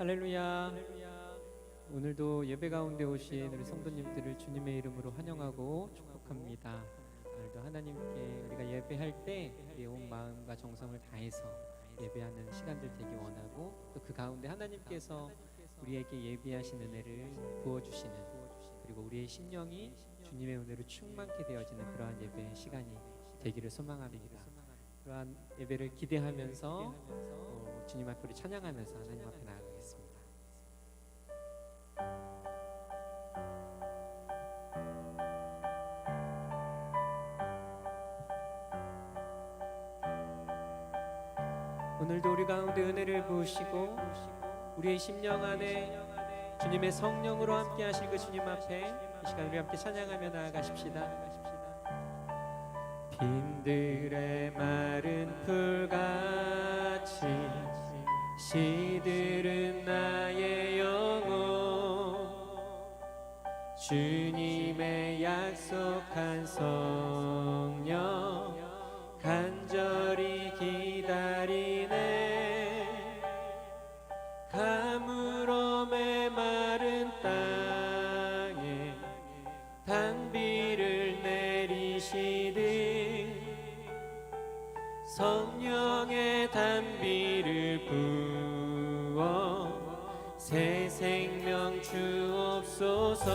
할렐루야. 오늘도 예배 가운데 오신 우리 성도님들을 주님의 이름으로 환영하고 축복합니다. 오늘도 하나님께 우리가 예배할 때 우리의 온 마음과 정성을 다해서 예배하는 시간들 되기 원하고, 또 그 가운데 하나님께서 우리에게 예비하신 은혜를 부어주시는, 그리고 우리의 심령이 주님의 은혜로 충만케 되어지는 그러한 예배의 시간이 되기를 소망합니다. 그러한 예배를 기대하면서 주님 앞에 우리 찬양하면서 하나님 앞에 나아가겠습니다. 오늘도 우리 가운데 은혜를 부으시고 우리의 심령 안에 주님의 성령으로 함께 하실 그 주님 앞에 이 시간 우리 함께 찬양하며 나아가십시다. 빈들의 마른 풀같이 시들은 나의 영혼, 주님의 약속한 성령 간절히 기다리네. 가물어 메마른 땅에 단비를 내리시듯 성령의 단비를 부어 새 생명 주옵소서.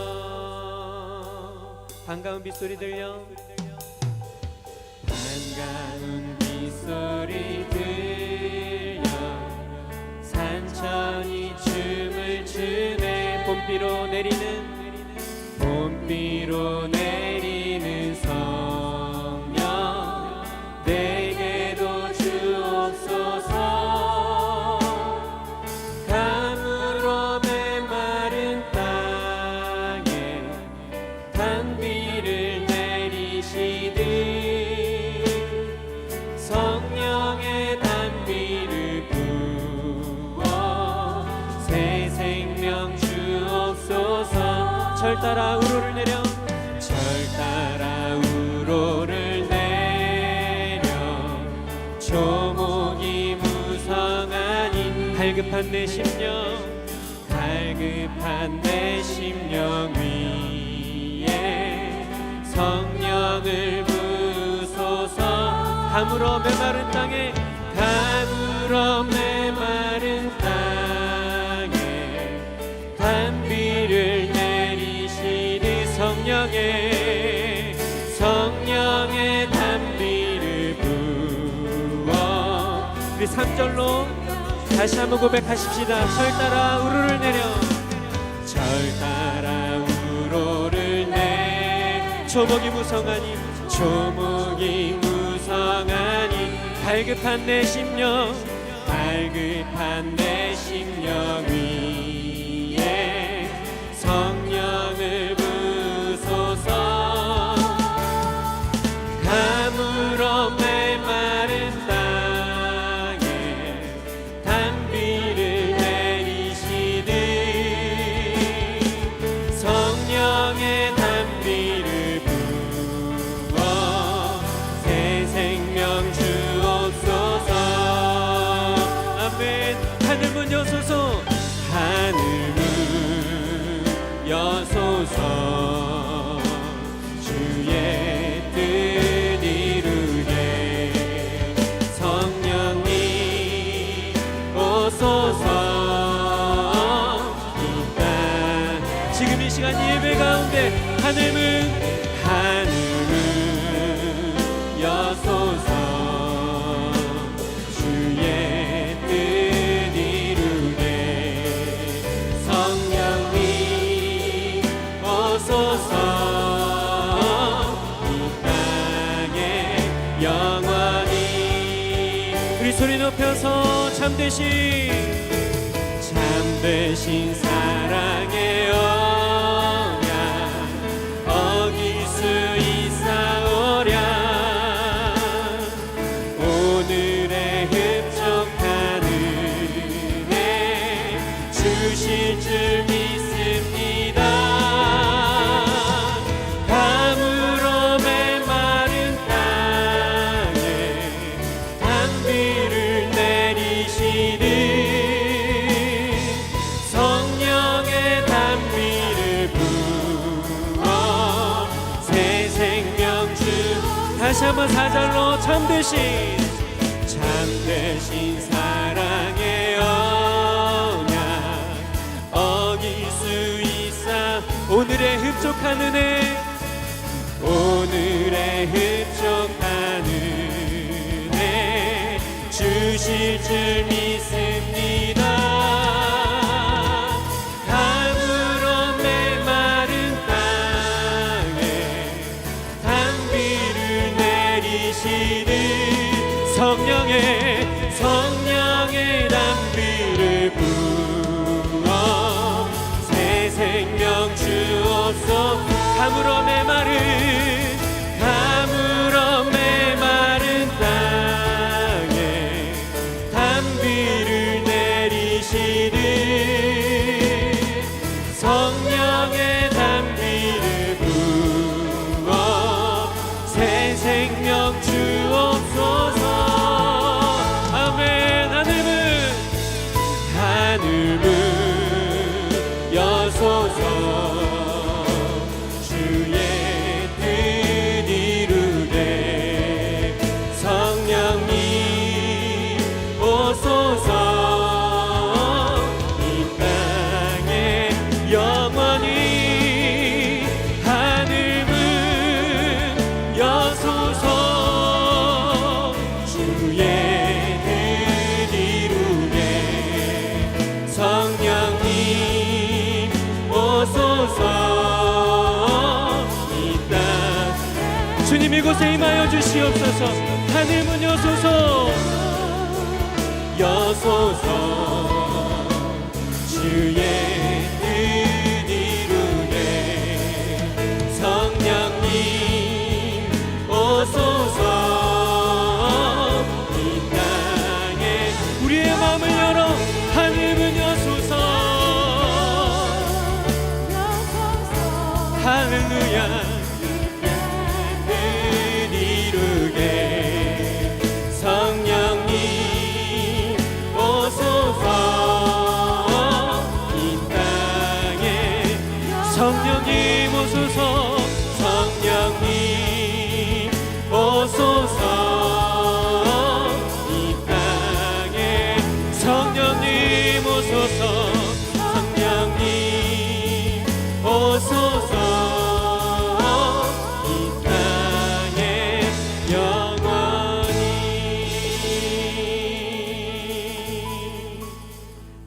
반가운 빗소리 들려, 반가운 빗소리 들려 산천이 춤을 추네. 봄비로 내리는 성령 내게도 주옵소서. 가물어 메마른 땅에 단비를 내리시듯 성령의 단비를 부어 새 생명 주옵소서. 절 따라 우로를 내려, 절 따라 우로를 내려 조목이 무성하니 갈급한 내 심령 위에 성령을 부소서. 가물어 메마른 땅에 단비를 내리시니 성령의 단비를 부어. 우리 3절로 다시 한번 고백하십시다. 절 따라 우로를 내려, 절 따라 우로를 내 조목이 무성하니 갈급한 내 심령 위에 성령을 부소서. 가물어 메마른 땅에 단비를 내리시듯 성령의 단비를 부어 새 생명 주옵소서. 아멘. 하늘문 여소서, 하늘문 여소서. 주의 뜻 이루게 성령님 오소서. 이 땅 지금 이 시간 예배 가운데 하늘문 여소서. 주의 뜻 이루게 성령님 오소서. 이 땅에 영원히. 우리 소리 높여서 참되신 사랑의 언약 어길 수 있사오랴. 오늘의 흡족한 은혜 주실 줄 믿습니다. 가물어 메마른 땅에 단비를 내리시듯 참되신 사랑의 언약 어길 수 있사 오늘의 흡족한 은혜 주실 줄 믿습니다. 가물어 메마른 땅에 단비를 내리시는 성령의 단비를 부어 새 생명 주옵소서. 가물어 메마른 땅에 단비를 내리시는 성령의 단비를 부어 새 생명 주옵소서. 아멘. 하늘문 여소서 주의 뜻 이루게 성령님 오소서. 이 땅에 영원히 하늘문 여소서 주의 뜻 이루게 성령님 오소서. 이 땅 주님 이곳에 임하여 주시옵소서. 하늘문 여소서 주의 뜻 이루게 성령님 오소서. 이 땅에 우리의 마음을 열어 하늘문 여소서. 할렐루야. 뜻 이루게 성령님 오소서. 이 땅에 성령님 오소서. 성령님 오소서. 이 땅에 성령님 오소서. 성령님 오소서. 이 땅에 영원히.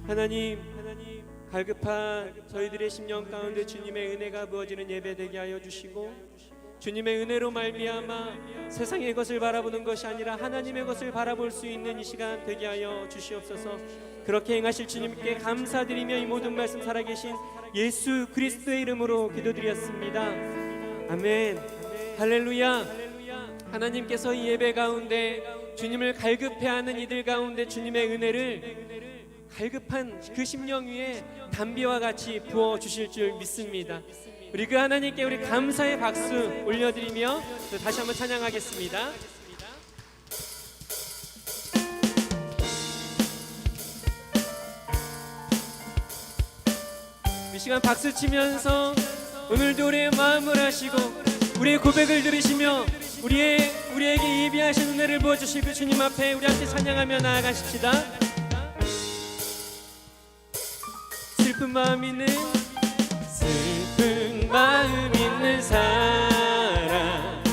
하나님 갈급한 저희들의 심령 가운데 주님의 은혜가 부어지는 예배 되게 하여 주시고 주님의 은혜로 말미암아 세상의 것을 바라보는 것이 아니라 하나님의 것을 바라볼 수 있는 이 시간 되게 하여 주시옵소서. 그렇게 행하실 주님께 감사드리며 이 모든 말씀 살아계신 예수 그리스도의 이름으로 기도드렸습니다. 아멘. 할렐루야. 하나님께서 이 예배 가운데 주님을 갈급해하는 이들 가운데 주님의 은혜를 갈급한 그 심령 위에 담비와 같이 부어주실 줄 믿습니다. 우리 그 하나님께 우리 감사의 박수 올려드리며 또 다시 한번 찬양하겠습니다. 이 시간 박수 치면서 오늘도 우리의 마음을 하시고 우리의 고백을 들으시며 우리에게 예비하신 은혜를 부어주실 그 주님 앞에 우리 함께 찬양하며 나아가십시다. 슬픈 마음 있는 사람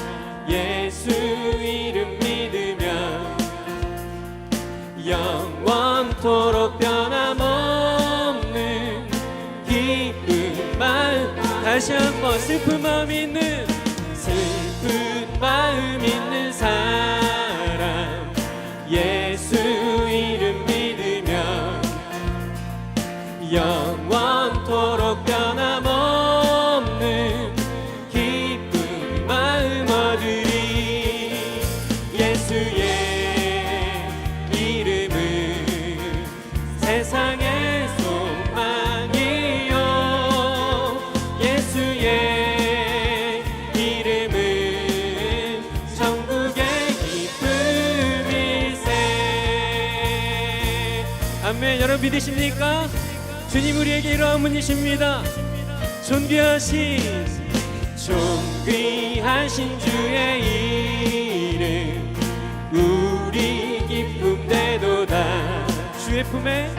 예수 이름 믿으며 영원토록 변함없는 기쁜 마음. 다시 한번 슬픈 마음 있는 사람 예수 이름 믿으며 영원토록 변함없는 기쁜 마음 얻으리. 예수의 이름은 세상의 소망이요 예수의 이름은 천국의 기쁨일세. 아멘. 여러분 믿으십니까? 주님 우리에게 이러한 분이십니다. 존귀하신 주의 이름 우리 기쁨 되도다. 주의 품에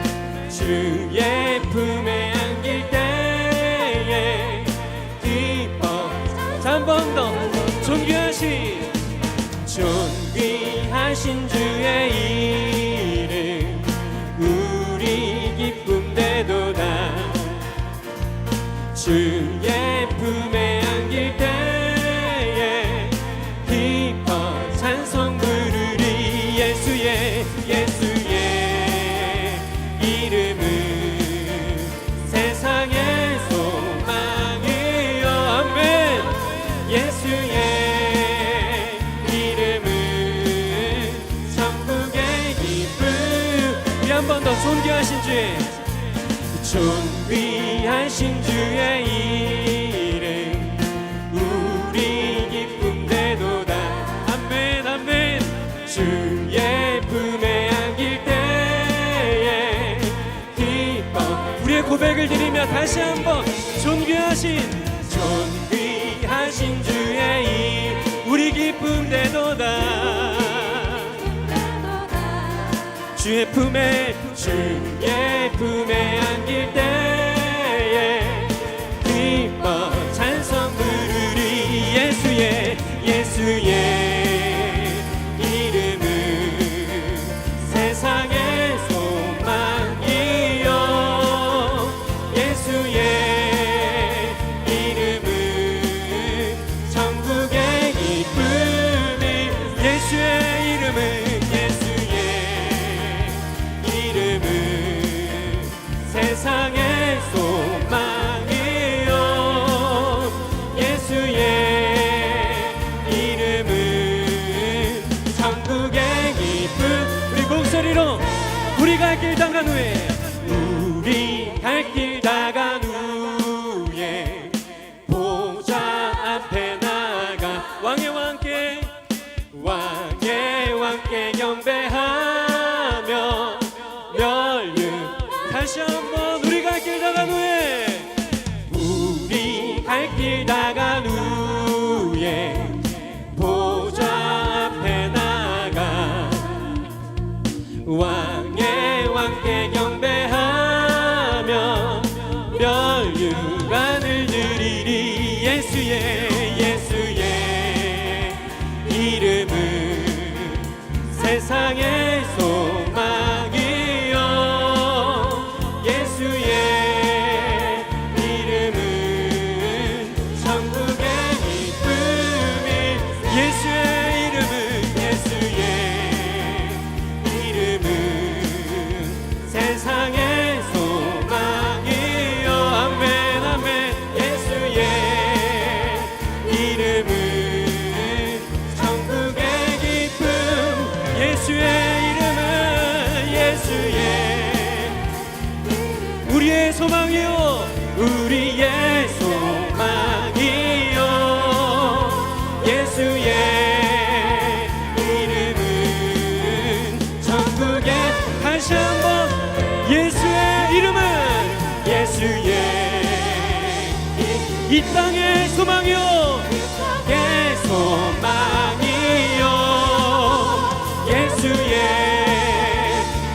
안길 때에 기뻐. 자, 한 번 더. 존귀하신 주의 이름 우리 기쁨 되도다. 주의 품에 안길 때에 기뻐 찬송 부르리. 예수의 이름은 세상의 소망이여. 아멘. 예수의 한 번 더. 존귀하신 주의 이름 우리 기쁨 되도다. 아멘 아멘. 주의 품에 안길 때에 기뻐. 우리의 고백을 드리며 다시 한번 존귀하신 주의 이름 우리 기쁨 되도다. 주의 품에 안길 때에 기뻐 찬송 부르리. 예수의 이름은 세상의 소망이여. 예수의 이름은 천국의 기쁨이. 예수의 이름은 세상의 소망이여. 예수의 이름은 천국의 기쁨. 우리 목소리로 우리 갈 길 다간 후에 보좌 앞에 나가 왕의 왕께 경배하며 다시 한번 우리 갈 길 다간 후에 보좌 앞에 나가 왕께 경배하며 멸류관을 드리리. 예수의 이름은 세상의 소망이여. 예수의 이름은 천국의 기쁨이. 예수의 이름은 세상의 소망이여. 아멘 아멘. 예수의 이름은 천국의 기쁨. 예수의 우리의 소망이요. 예수의 이름은 천국의. 다시 한번. 예수의 이름은 이 땅의 소망이요. 예수의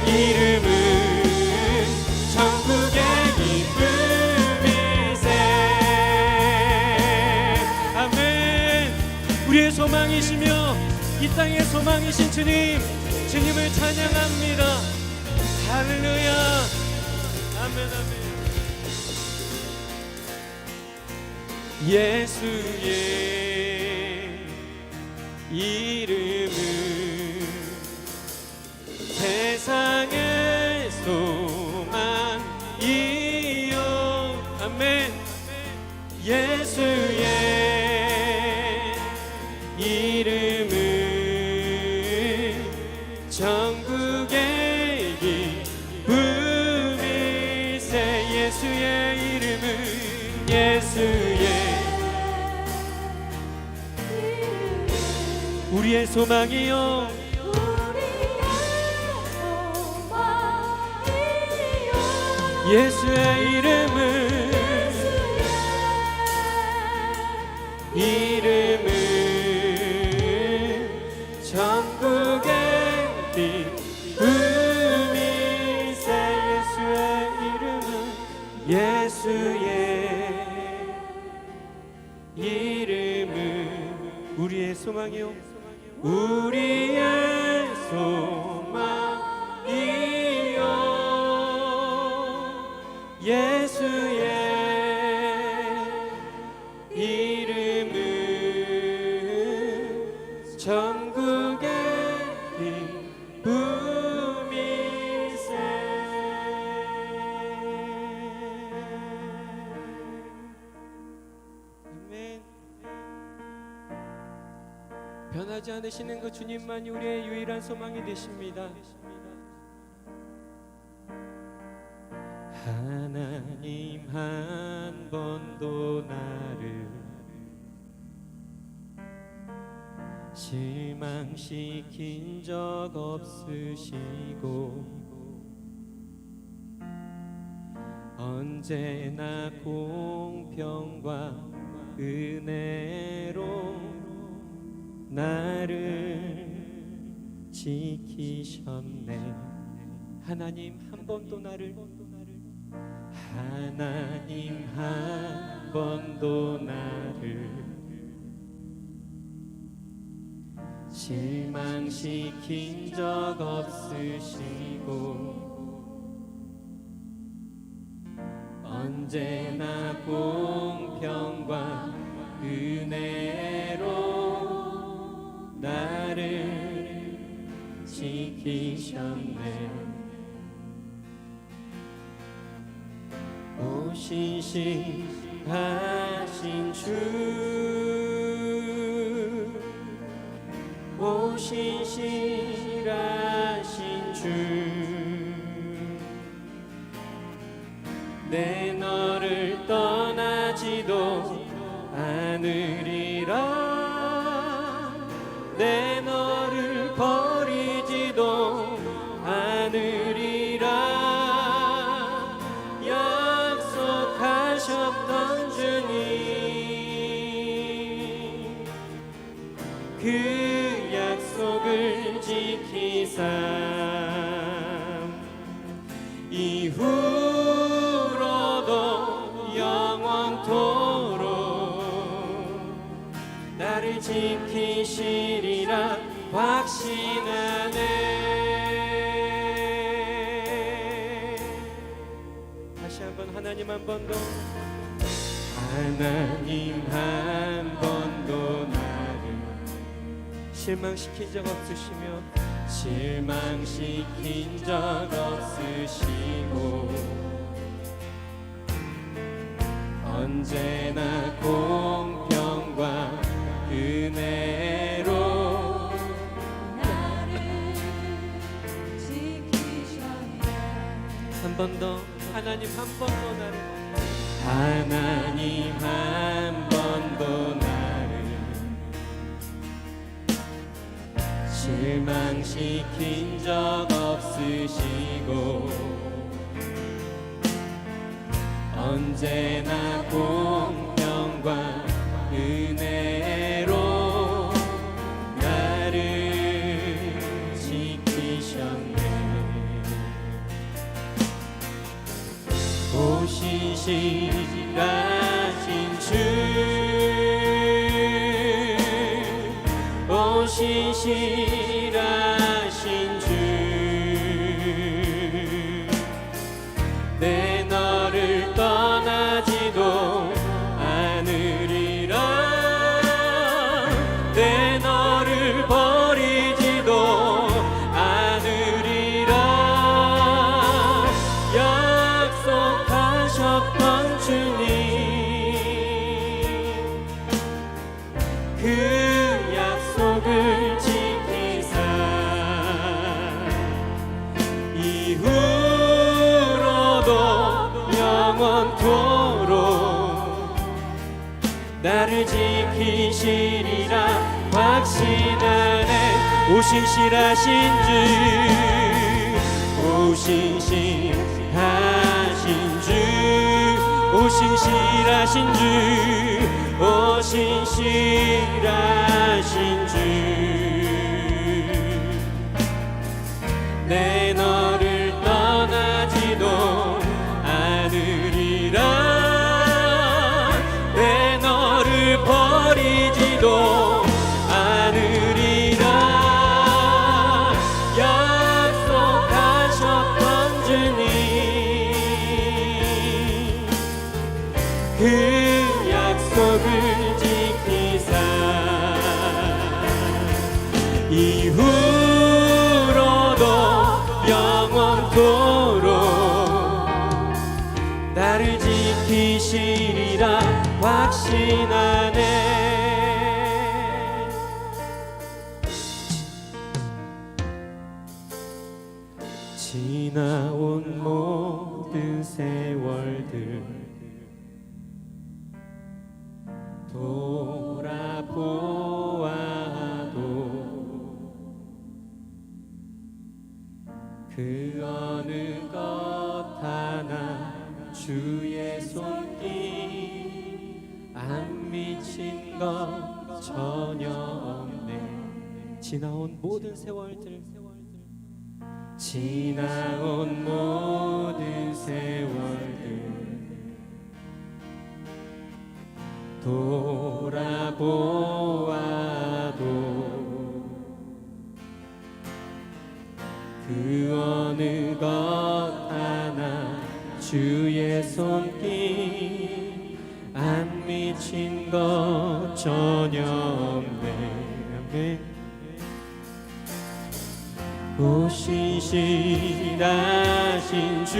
이름은 천국의 기쁨이세. 아멘. 우리의 소망이시며 이 땅의 소망이신 주님을 찬양합니다. 할렐루야. 아멘 아멘. 예수의 이름은 세상의 소망이요. 아멘. 예수의 이름은 천국의 기쁨이세. 예수의 이름은 우리의 소망이요. 예수의 이름은 천국의 우리의 소망이요 예수의 이름은 전국의 기쁨이세. 아멘. 변하지 않으시는 그 주님만이 우리의 유일한 소망이 되십니다. 하나님 한 번도 나를 실망시킨 적 없으시고 언제나 공평과 은혜로 나를 지키셨네. 하나님 한 번도 나를 하나님 한 번도 나를 실망시킨 적 없으시고 언제나 공평과 은혜로 나를 지키셨네. 오신실하신 주, 오신실하신 주, 내 너를 떠나지도 않으리라. 내 너를 버리지도 않으리라. 약속하셨던 주님, 그 약속을 지키사 이후로도 영원토록 나를 지키시리라 확신하네. 다시 한번 하나님 한 번 더. 하나님 한 번도 나를 실망시킨 적 없으시며 실망시킨 적 없으시고 언제나 공평과 은혜로 나를 지키셨네. 한 번 더. 하나님 한 번 더 나를 하나님 한 번도 나를 실망시킨 적 없으시고 언제나 공평과 은혜로 나를 지키셨네. 오신실하신 주, 오신실하신 주, 내 너를 떠나지도 않으리라. 내 너를 버리지도 않으리라. 약속하셨던 주님, 그 약속을 지키사 이후로도 영원토록 나를 지키시리라 확신하네. 오신실하신 주, 오신실하신 주, 오신실하신 주, 오신실하신 주, 내 너를 떠나지도 않으리라. 내 너를 버리지도 않으리라. 영원토록 나를 지키시리라 확신하네. 지나온 모든 세월들 돌아보아도 그 어느 것 하나 주의 손길 안 미친 것 전혀 없네. 지나온 모든 세월들 지나온 모든 세월들 돌아보아도 그 어느 것 하나 주의 손길 안 미친 것 전혀 없네. 아멘. 오신실하신 주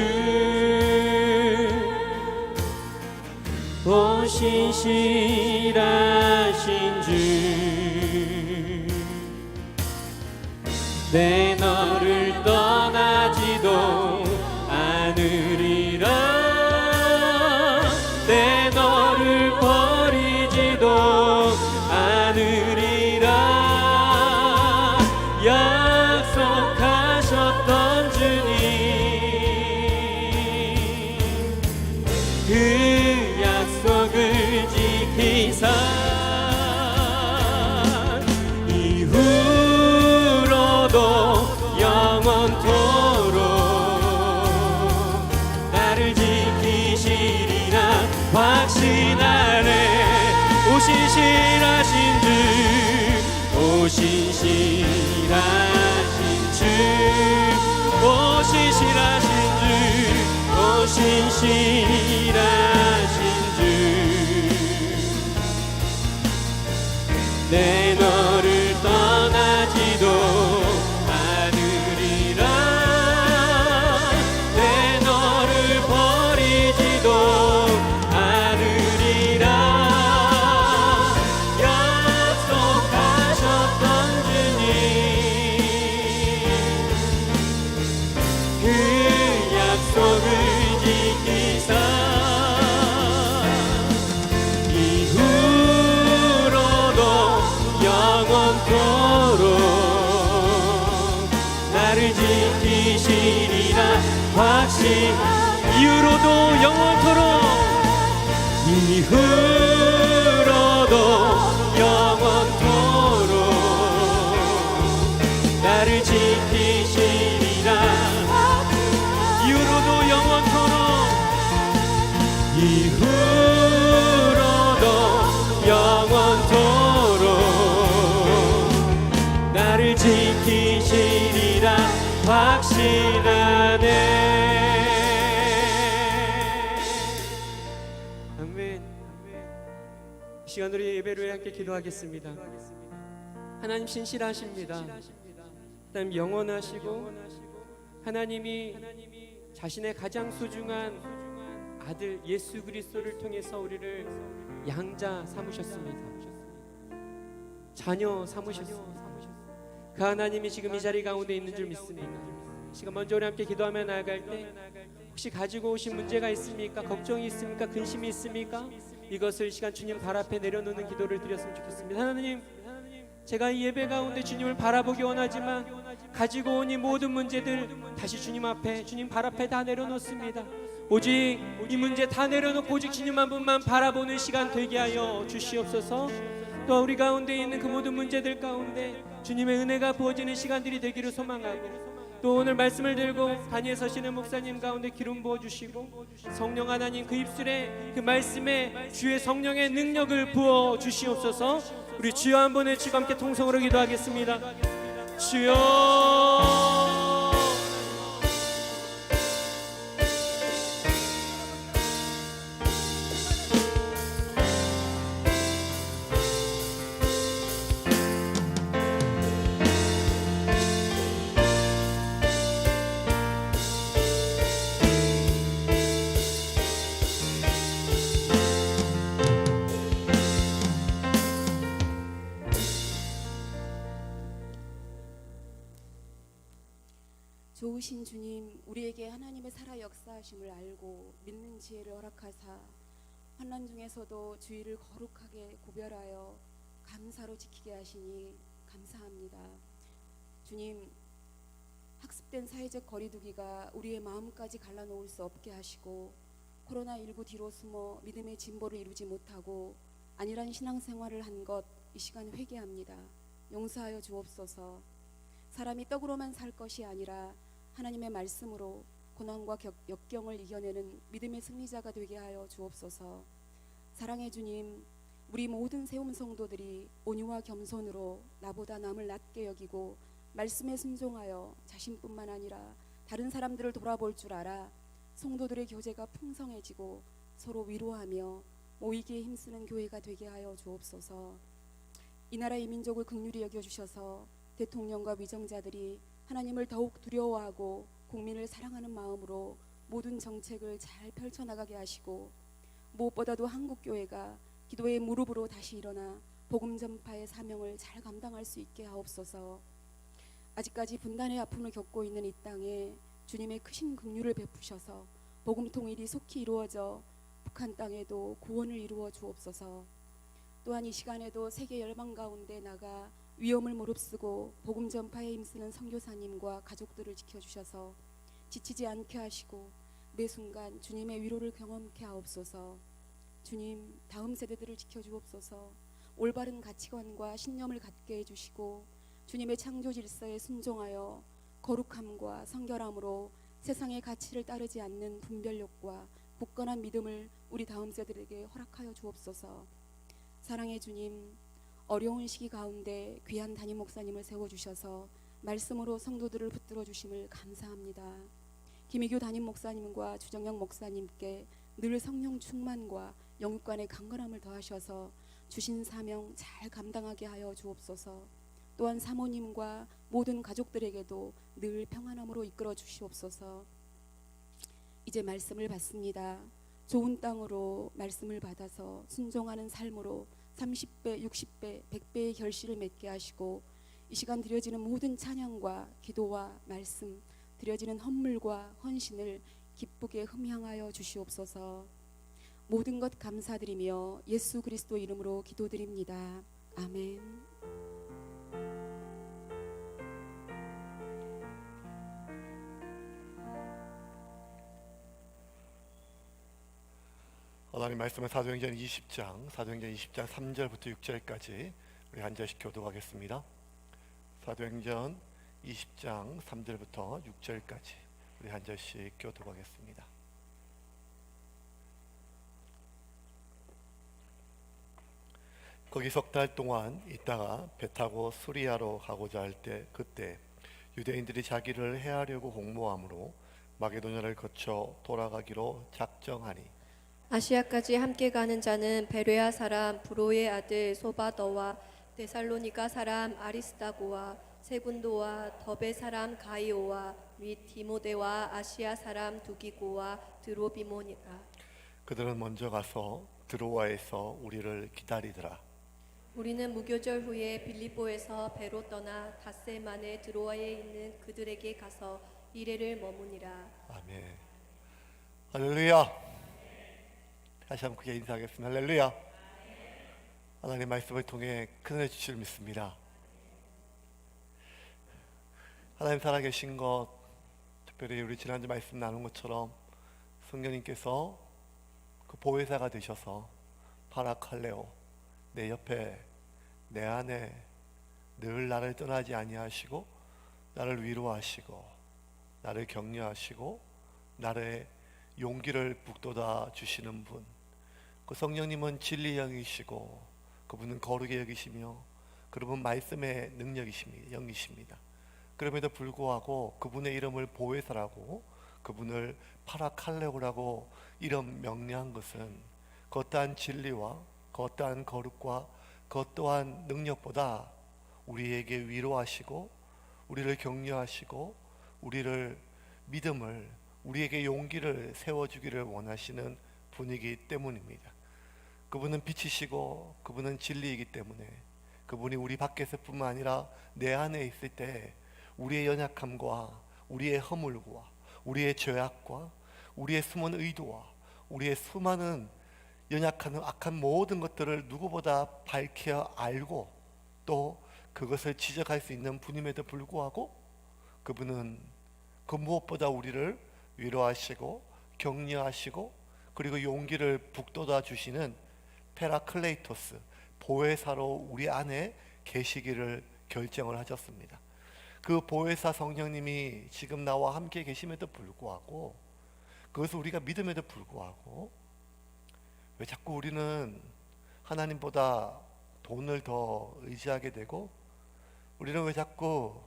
오신실하신 주 내 너를 떠나지도 않으리라 내 너를 버리지도 않으리라 약속하셨던 주님 그 약속을 지키사 이후로도 영원토록 나를 지키시리라 확신하네. 오신실하신 주 오신실하신 주 오신실하신 주 오신실하신 주 내 너를 떠나지도 않으리라 내 너를 버리지도 않으리라 약속하셨던 주님 그 약속을 지키사 이후로도 영원토록 나를 지키시리라 확신 이후로도 영원토록 이후로도 영원토록 나를 지키시리라 이후로도 영원토록 이후로도 영원토록 나를 지키시리라 확신하네. 아멘. 이 시간 우리 예배를 함께 기도하겠습니다. 하나님 신실하십니다. 하나님 영원하시고 하나님이 자신의 가장 소중한 아들 예수 그리스도를 통해서 우리를 양자 삼으셨습니다. 자녀 삼으셨습니다. 그 하나님이 지금 이 자리 가운데 있는 줄 믿습니다. 시간 먼저 우리 함께 기도하며 나아갈 때 혹시 가지고 오신 문제가 있습니까? 걱정이 있습니까? 근심이 있습니까? 이것을 시간 주님 발 앞에 내려놓는 기도를 드렸으면 좋겠습니다. 하나님, 제가 이 예배 가운데 주님을 바라보기 원하지만 가지고 온 이 모든 문제들 다시 주님 앞에 주님 발 앞에 다 내려놓습니다. 오직 이 문제 다 내려놓고 오직 주님 한 분만 바라보는 시간 되게 하여 주시옵소서. 또 우리 가운데 있는 그 모든 문제들 가운데 주님의 은혜가 부어지는 시간들이 되기를 소망하고 또 오늘 말씀을 들고 단위에 서시는 목사님 가운데 기름 부어주시고 성령 하나님 그 입술에 그 말씀에 주의 성령의 능력을 부어주시옵소서. 우리 주여 한번 외치고 함께 통성으로 기도하겠습니다. 주여 좋으신 주님, 우리에게 하나님의 살아 역사하심을 알고 믿는 지혜를 허락하사 환난 중에서도 주의를 거룩하게 구별하여 감사로 지키게 하시니 감사합니다. 주님, 학습된 사회적 거리두기가 우리의 마음까지 갈라놓을 수 없게 하시고 코로나19 뒤로 숨어 믿음의 진보를 이루지 못하고 안일한 신앙생활을 한 것 이 시간 회개합니다. 용서하여 주옵소서. 사람이 떡으로만 살 것이 아니라 하나님의 말씀으로 고난과 역경을 이겨내는 믿음의 승리자가 되게 하여 주옵소서. 사랑의 주님, 우리 모든 세움 성도들이 온유와 겸손으로 나보다 남을 낮게 여기고 말씀에 순종하여 자신뿐만 아니라 다른 사람들을 돌아볼 줄 알아 성도들의 교제가 풍성해지고 서로 위로하며 모이기에 힘쓰는 교회가 되게 하여 주옵소서. 이 나라 이 민족을 긍휼히 여겨주셔서 대통령과 위정자들이 하나님을 더욱 두려워하고 국민을 사랑하는 마음으로 모든 정책을 잘 펼쳐나가게 하시고 무엇보다도 한국교회가 기도의 무릎으로 다시 일어나 복음 전파의 사명을 잘 감당할 수 있게 하옵소서. 아직까지 분단의 아픔을 겪고 있는 이 땅에 주님의 크신 긍휼을 베푸셔서 복음 통일이 속히 이루어져 북한 땅에도 구원을 이루어 주옵소서. 또한 이 시간에도 세계 열방 가운데 나가 위험을 무릅쓰고 복음 전파에 힘쓰는 선교사님과 가족들을 지켜주셔서 지치지 않게 하시고 매 순간 주님의 위로를 경험케 하옵소서. 주님, 다음 세대들을 지켜주옵소서. 올바른 가치관과 신념을 갖게 해주시고 주님의 창조 질서에 순종하여 거룩함과 성결함으로 세상의 가치를 따르지 않는 분별력과 굳건한 믿음을 우리 다음 세대들에게 허락하여 주옵소서. 사랑의 주님, 어려운 시기 가운데 귀한 담임 목사님을 세워주셔서 말씀으로 성도들을 붙들어 주심을 감사합니다. 김희규 담임 목사님과 주정영 목사님께 늘 성령 충만과 영육간의 강건함을 더하셔서 주신 사명 잘 감당하게 하여 주옵소서. 또한 사모님과 모든 가족들에게도 늘 평안함으로 이끌어 주시옵소서. 이제 말씀을 받습니다. 좋은 땅으로 말씀을 받아서 순종하는 삶으로 30배, 60배, 100배의 결실을 맺게 하시고 이 시간 드려지는 모든 찬양과 기도와 말씀, 드려지는 헌물과 헌신을 기쁘게 흠향하여 주시옵소서. 모든 것 감사드리며 예수 그리스도 이름으로 기도드립니다. 아멘. 하나님 말씀은 사도행전 20장 3절부터 6절까지 우리 한 절씩 교독하겠습니다. 사도행전 20장 3절부터 6절까지 우리 한 절씩 교독하겠습니다. 거기 석 달 동안 있다가 배 타고 수리아로 가고자 할 때 그때 유대인들이 자기를 해하려고 공모함으로 마게도냐를 거쳐 돌아가기로 작정하니 아시아까지 함께 가는 자는 베레아 사람 브로의 아들 소바더와 데살로니가 사람 아리스다고와 세군도와 더베 사람 가이오와 및 디모데와 아시아 사람 두기고와 드로비모니라. 그들은 먼저 가서 드로아에서 우리를 기다리더라. 우리는 무교절 후에 빌립보에서 배로 떠나 닷새 만에 드로아에 있는 그들에게 가서 이레를 머무니라. 아멘. 할렐루야. 다시 한번 크게 인사하겠습니다. 할렐루야. 하나님 말씀을 통해 큰은혜 주실 믿습니다. 하나님 살아계신 것, 특별히 우리 지난주 말씀 나눈 것처럼 성령님께서 그 보혜사가 되셔서 파라칼레오, 내 옆에 내 안에 늘 나를 떠나지 아니하시고 나를 위로하시고 나를 격려하시고 나의 용기를 북돋아 주시는 분, 그 성령님은 진리 영이시고 그분은 거룩의 영이시며 그분은 말씀의 영이십니다. 그럼에도 불구하고 그분의 이름을 보혜사라고, 그분을 파라칼레오라고 이름 명령한 것은 그 어떠한 진리와 그 어떠한 거룩과 그 어떠한 능력보다 우리에게 위로하시고 우리를 격려하시고 우리를 믿음을, 우리에게 용기를 세워주기를 원하시는 분이기 때문입니다. 그분은 빛이시고 그분은 진리이기 때문에 그분이 우리 밖에서 뿐만 아니라 내 안에 있을 때 우리의 연약함과 우리의 허물과 우리의 죄악과 우리의 숨은 의도와 우리의 수많은 연약한 악한 모든 것들을 누구보다 밝혀 알고 또 그것을 지적할 수 있는 분임에도 불구하고 그분은 그 무엇보다 우리를 위로하시고 격려하시고 그리고 용기를 북돋아 주시는 페라클레이토스 보혜사로 우리 안에 계시기를 결정을 하셨습니다. 그 보혜사 성령님이 지금 나와 함께 계심에도 불구하고 그것을 우리가 믿음에도 불구하고 왜 자꾸 우리는 하나님보다 돈을 더 의지하게 되고 우리는 왜 자꾸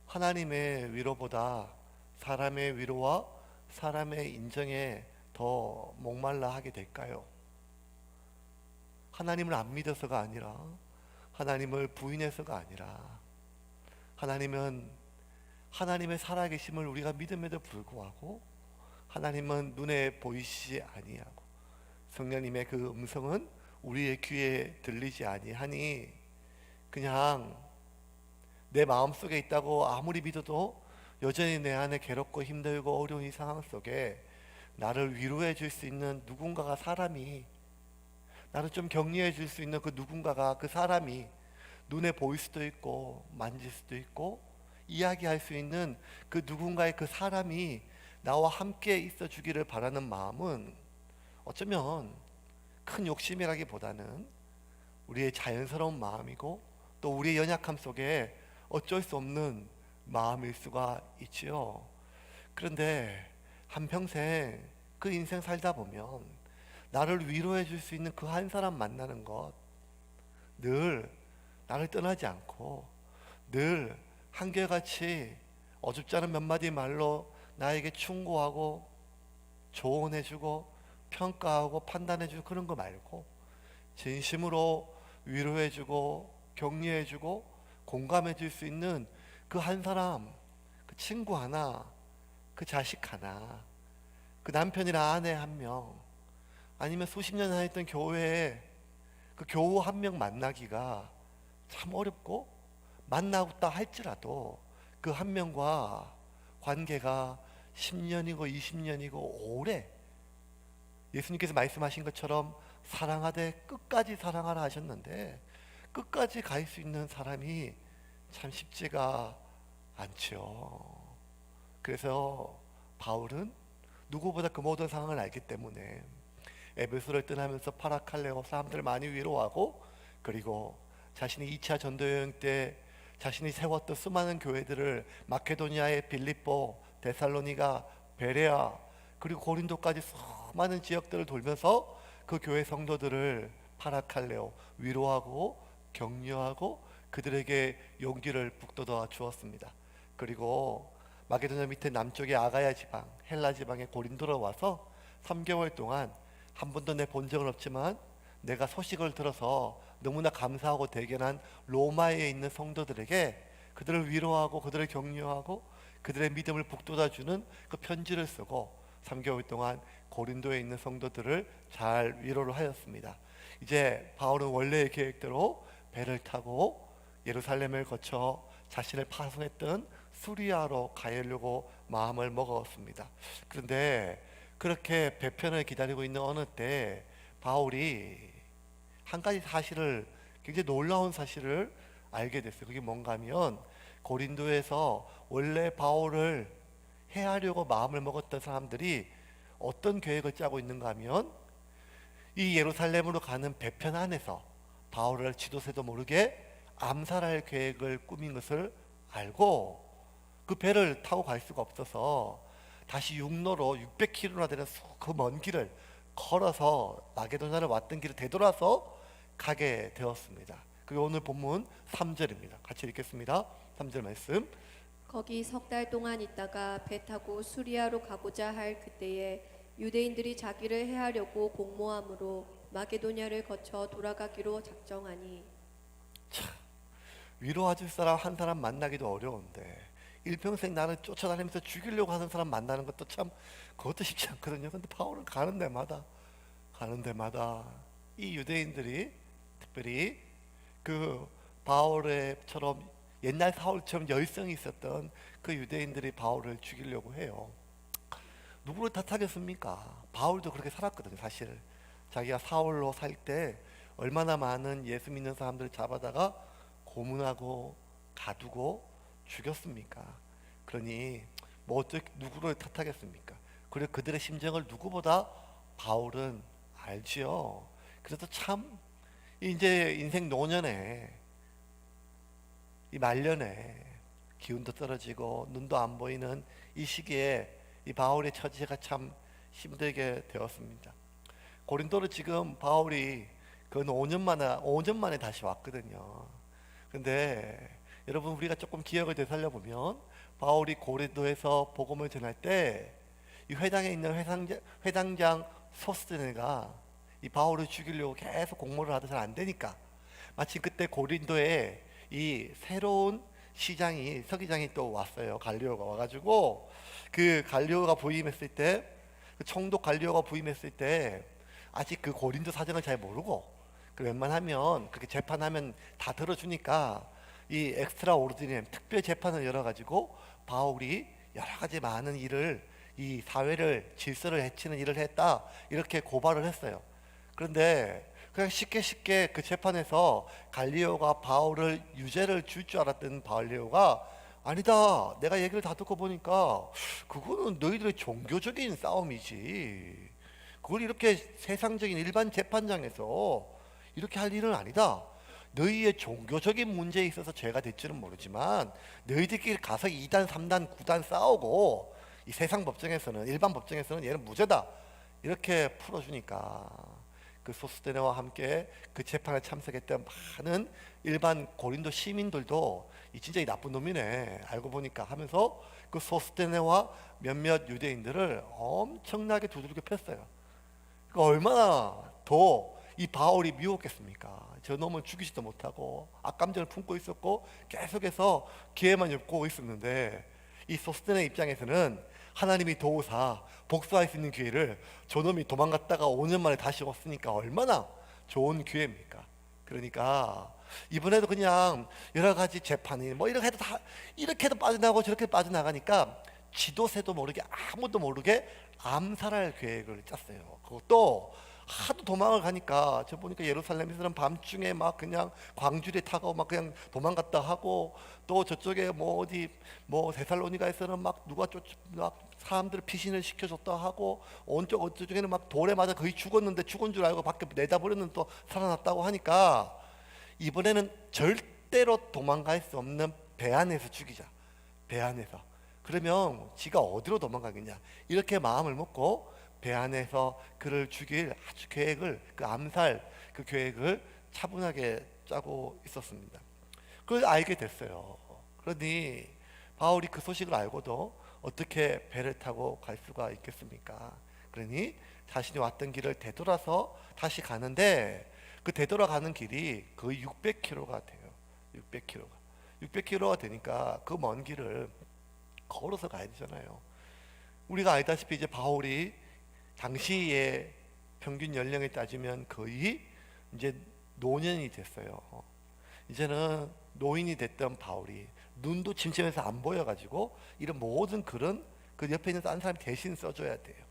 하나님의 위로보다 사람의 위로와 사람의 인정에 더 목말라 하게 될까요? 하나님을 안 믿어서가 아니라 하나님을 부인해서가 아니라 하나님은 하나님의 살아계심을 우리가 믿음에도 불구하고 하나님은 눈에 보이시지 아니하고 성령님의 그 음성은 우리의 귀에 들리지 아니하니 그냥 내 마음속에 있다고 아무리 믿어도 여전히 내 안에 괴롭고 힘들고 어려운 이 상황 속에 나를 위로해 줄 수 있는 누군가가 사람이 나를 좀 격려해 줄 수 있는 그 누군가가 그 사람이 눈에 보일 수도 있고 만질 수도 있고 이야기할 수 있는 그 누군가의 그 사람이 나와 함께 있어 주기를 바라는 마음은 어쩌면 큰 욕심이라기보다는 우리의 자연스러운 마음이고 또 우리의 연약함 속에 어쩔 수 없는 마음일 수가 있지요. 그런데 한평생 그 인생 살다 보면 나를 위로해 줄 수 있는 그 한 사람 만나는 것 늘 나를 떠나지 않고 늘 한결같이 어줍지 않은 몇 마디 말로 나에게 충고하고 조언해주고 평가하고 판단해주고 그런 거 말고 진심으로 위로해주고 격려해주고 공감해줄 수 있는 그 한 사람, 그 친구 하나, 그 자식 하나, 그 남편이나 아내 한 명, 아니면 수십 년 다녔던 교회에 그 교우 한 명 만나기가 참 어렵고 만나고다 할지라도 그 한 명과 관계가 10년이고 20년이고 오래 예수님께서 말씀하신 것처럼 사랑하되 끝까지 사랑하라 하셨는데 끝까지 갈 수 있는 사람이 참 쉽지가 않죠. 그래서 바울은 누구보다 그 모든 상황을 알기 때문에 에베소를 떠나면서 파라칼레오 사람들을 많이 위로하고 그리고 자신이 2차 전도여행 때 자신이 세웠던 수많은 교회들을 마케도니아의 빌립보, 데살로니가, 베레아 그리고 고린도까지 수많은 지역들을 돌면서 그 교회 성도들을 파라칼레오 위로하고 격려하고 그들에게 용기를 북돋아 주었습니다. 그리고 마게도냐 밑에 남쪽의 아가야 지방, 헬라 지방의 고린도로 와서 3개월 동안 한 번도 내 본 적은 없지만 내가 소식을 들어서 너무나 감사하고 대견한 로마에 있는 성도들에게 그들을 위로하고 그들을 격려하고 그들의 믿음을 북돋아주는 그 편지를 쓰고 3개월 동안 고린도에 있는 성도들을 잘 위로를 하였습니다. 이제 바울은 원래의 계획대로 배를 타고 예루살렘을 거쳐 자신을 파송했던 수리아로 가려고 마음을 먹었습니다. 그런데 그렇게 배편을 기다리고 있는 어느 때 바울이 한 가지 사실을 굉장히 놀라운 사실을 알게 됐어요. 그게 뭔가 하면 고린도에서 원래 바울을 해하려고 마음을 먹었던 사람들이 어떤 계획을 짜고 있는가 하면 이 예루살렘으로 가는 배편 안에서 바울을 지도새도 모르게 암살할 계획을 꾸민 것을 알고 그 배를 타고 갈 수가 없어서 다시 육로로 600km나 되는 그 먼 길을 걸어서 마게도냐를 왔던 길을 되돌아서 가게 되었습니다. 그게 오늘 본문 3절입니다. 같이 읽겠습니다. 3절 말씀. 거기 석 달 동안 있다가 배 타고 수리아로 가고자 할 그때에 유대인들이 자기를 해하려고 공모함으로 마게도냐를 거쳐 돌아가기로 작정하니. 위로해줄 사람 한 사람 만나기도 어려운데 일평생 나를 쫓아다니면서 죽이려고 하는 사람 만나는 것도 참 그것도 쉽지 않거든요. 근데 바울은 가는 데마다 이 유대인들이 특별히 그 바울의처럼 옛날 사울처럼 열성이 있었던 그 유대인들이 바울을 죽이려고 해요. 누구를 탓하겠습니까? 바울도 그렇게 살았거든요. 사실 자기가 사울로 살 때 얼마나 많은 예수 믿는 사람들을 잡아다가 고문하고 가두고 죽였습니까? 그러니 뭐 어떻게 누구를 탓하겠습니까? 그리고 그들의 심정을 누구보다 바울은 알지요. 그래서 참 이제 인생 노년에 이 말년에 기운도 떨어지고 눈도 안 보이는 이 시기에 이 바울의 처지가 참 힘들게 되었습니다. 고린도를 지금 바울이 그 5년 만에 다시 왔거든요. 근데 여러분 우리가 조금 기억을 되살려보면 바울이 고린도에서 복음을 전할 때 이 회당에 있는 회당장 소스데네가 이 바울을 죽이려고 계속 공모를 하도 잘 안 되니까 마침 그때 고린도에 이 새로운 서기장이 또 왔어요. 갈리오가 와가지고 그 갈리오가 부임했을 때, 그 총독 갈리오가 부임했을 때 아직 그 고린도 사정을 잘 모르고 그 웬만하면 그렇게 재판하면 다 들어주니까 이 엑스트라 오르디니엄 특별 재판을 열어가지고 바울이 여러 가지 많은 일을 이 사회를 질서를 해치는 일을 했다 이렇게 고발을 했어요. 그런데 그냥 쉽게 그 재판에서 갈리오가 바울을 유죄를 줄 줄 알았던 갈리오가 아니다, 내가 얘기를 다 듣고 보니까 그거는 너희들의 종교적인 싸움이지, 그걸 이렇게 세상적인 일반 재판장에서 이렇게 할 일은 아니다. 너희의 종교적인 문제에 있어서 죄가 될지는 모르지만 너희들끼리 가서 2단 3단 9단 싸우고 이 세상 법정에서는, 일반 법정에서는 얘는 무죄다 이렇게 풀어주니까 그 소스데네와 함께 그 재판에 참석했던 많은 일반 고린도 시민들도 이 진짜 이 나쁜 놈이네 알고 보니까 하면서 그 소스데네와 몇몇 유대인들을 엄청나게 두들겨 팼어요. 그러니까 얼마나 더 이 바울이 미웠겠습니까? 저 놈을 죽이지도 못하고 악감정을 품고 있었고 계속해서 기회만 엿고 있었는데 이 소스데네 입장에서는 하나님이 도우사 복수할 수 있는 기회를 저놈이 도망갔다가 5년 만에 다시 왔으니까 얼마나 좋은 기회입니까? 그러니까 이번에도 그냥 여러 가지 재판이 뭐 이렇게 해도 다 이렇게 해도 빠져나가고 저렇게 빠져나가니까 지도새도 모르게 아무도 모르게 암살할 계획을 짰어요. 그것도 하도 도망을 가니까 저 보니까 예루살렘에서는 밤중에 막 그냥 광주리에 타고 막 그냥 도망갔다 하고, 또 저쪽에 뭐 어디 뭐 데살로니가에서는 막 누가 막 사람들을 피신을 시켜줬다 하고, 어쩌쪽에는 막 돌에 맞아 거의 죽었는데 죽은 줄 알고 밖에 내다버렸는데 또 살아났다고 하니까 이번에는 절대로 도망갈 수 없는 배 안에서 죽이자. 배 안에서. 그러면 지가 어디로 도망가겠냐 이렇게 마음을 먹고 배 안에서 그를 죽일 아주 계획을, 그 암살 그 계획을 차분하게 짜고 있었습니다. 그걸 알게 됐어요. 그러니 바울이 그 소식을 알고도 어떻게 배를 타고 갈 수가 있겠습니까? 그러니 자신이 왔던 길을 되돌아서 다시 가는데 그 되돌아가는 길이 거의 600km가 돼요. 600km가 되니까 그 먼 길을 걸어서 가야 되잖아요. 우리가 알다시피 이제 바울이 당시의 평균 연령에 따지면 거의 이제 노년이 됐어요. 이제는 노인이 됐던 바울이 눈도 침침해서 안 보여가지고 이런 모든 글은 그 옆에 있는 다른 사람이 대신 써줘야 돼요.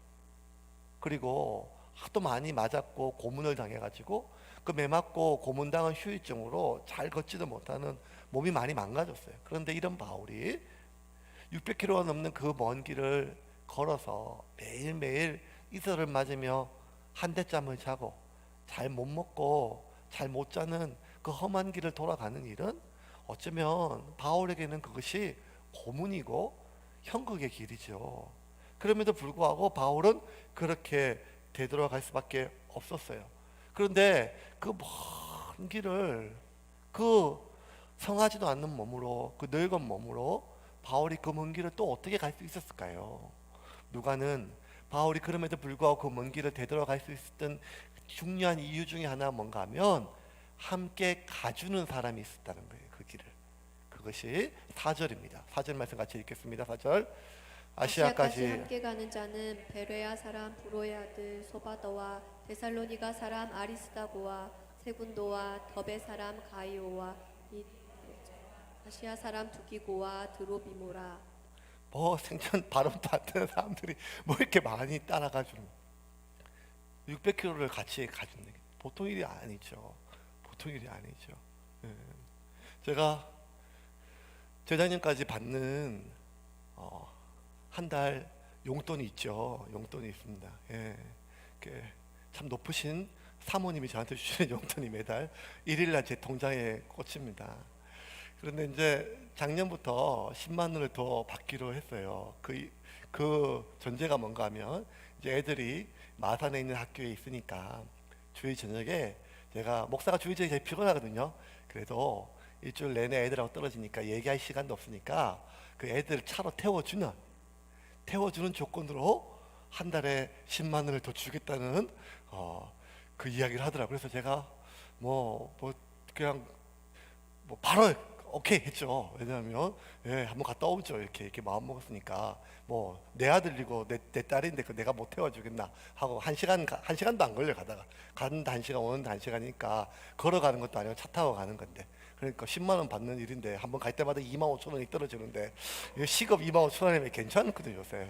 그리고 하도 많이 맞았고 고문을 당해가지고 그 매맞고 고문당한 후유증으로 잘 걷지도 못하는 몸이 많이 망가졌어요. 그런데 이런 바울이 600km가 넘는 그 먼 길을 걸어서 매일매일 이슬을 맞으며 한대잠을 자고 잘 못 먹고 잘 못 자는 그 험한 길을 돌아가는 일은 어쩌면 바울에게는 그것이 고문이고 형극의 길이죠. 그럼에도 불구하고 바울은 그렇게 되돌아갈 수밖에 없었어요. 그런데 그 먼 길을 그 성하지도 않는 몸으로, 그 늙은 몸으로 바울이 그 먼 길을 또 어떻게 갈 수 있었을까요? 누가는 바울이 그럼에도 불구하고 그 먼 길을 되돌아갈 수 있었던 중요한 이유 중에 하나가 뭔가 하면 함께 가주는 사람이 있었다는 거예요. 그 길을. 그것이 4절입니다. 4절 말씀 같이 읽겠습니다. 4절. 아시아까지 함께 가는 자는 베레아 사람 브로의 아들 소바더와 데살로니가 사람 아리스다고와 세군도와 더베 사람 가이오와 아시아 사람 두기고와 드로비모라. 뭐 생전 발음도 안 되는 사람들이 뭐 이렇게 많이 따라가지고 600km를 같이 가주는 게 보통 일이 아니죠. 보통 일이 아니죠. 예. 제가 재작년까지 받는 한 달 용돈이 있죠. 용돈이 있습니다. 예. 참 높으신 사모님이 저한테 주시는 용돈이 매달 1일날 제 통장에 꽂힙니다. 그런데 이제 작년부터 10만 원을 더 받기로 했어요. 그 전제가 뭔가 하면 이제 애들이 마산에 있는 학교에 있으니까 주일 저녁에 제가 목사가 주일 저녁에 제일 피곤하거든요. 그래도 일주일 내내 애들하고 떨어지니까 얘기할 시간도 없으니까 그 애들 차로 태워주는 조건으로 한 달에 10만 원을 더 주겠다는 그 이야기를 하더라고요. 그래서 제가 그냥 바로 오케이 했죠. 왜냐하면 한번 갔다 오죠. 이렇게 마음 먹었으니까 내 아들이고 내 딸인데 그 내가 못 태워주겠나 하고 한 시간도 안 걸려 가다가 가는데 1시간 오는데 1시간이니까 걸어가는 것도 아니고 차 타고 가는 건데 그러니까 10만 원 받는 일인데 한번 갈 때마다 2만 5천 원이 떨어지는데 시급 2만 5천 원이면 괜찮거든요 요새.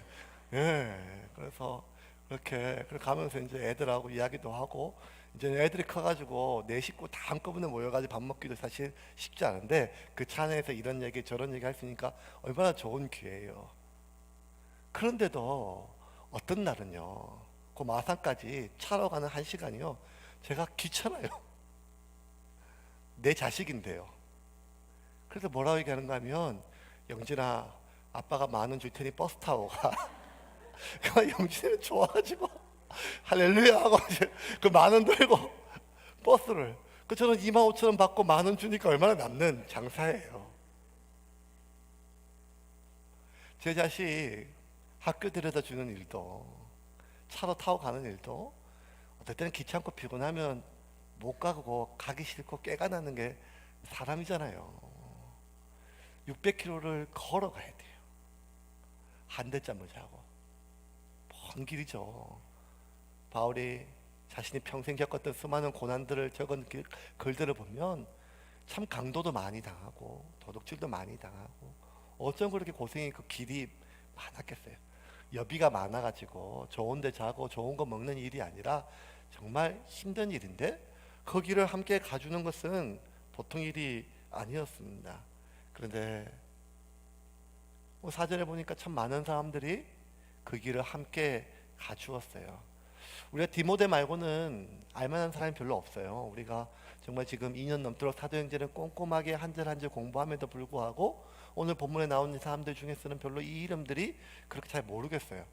그래서 그렇게 가면서 이제 애들하고 이야기도 하고 이제 애들이 커가지고 내 식구 다 한꺼번에 모여가지고 밥 먹기도 사실 쉽지 않은데 그 차 안에서 이런 얘기 저런 얘기 할 수 있으니까 얼마나 좋은 기회예요. 그런데도 어떤 날은요 그 마산까지 차로 가는 1시간이요 제가 귀찮아요. 내 자식인데요. 그래서 뭐라고 얘기하는가 하면 영진아 아빠가 10,000원 줄 테니 버스 타고 가. 영진이는 좋아가지고 할렐루야 하고 그 10,000원 들고 버스를 저는 25,000원 받고 10,000원 주니까 얼마나 남는 장사예요. 제 자식 학교 데려다 주는 일도 차로 타고 가는 일도 어떨 때는 귀찮고 피곤하면 못 가고 가기 싫고 깨가 나는 게 사람이잖아요. 600km를 걸어가야 돼요. 한 대잠을 자고 먼 길이죠. 바울이 자신이 평생 겪었던 수많은 고난들을 적은 글들을 보면 참 강도도 많이 당하고 도둑질도 많이 당하고 어쩜 그렇게 고생이 그 길이 많았겠어요. 여비가 많아가지고 좋은 데 자고 좋은 거 먹는 일이 아니라 정말 힘든 일인데 그 길을 함께 가주는 것은 보통 일이 아니었습니다. 그런데 사전에 보니까 참 많은 사람들이 그 길을 함께 가주었어요. 우리가 디모데 말고는 알만한 사람이 별로 없어요. 우리가 정말 지금 2년 넘도록 사도행전을 꼼꼼하게 한 절 한 절 공부함에도 불구하고 오늘 본문에 나오는 사람들 중에서는 별로 이 이름들이 그렇게 잘 모르겠어요.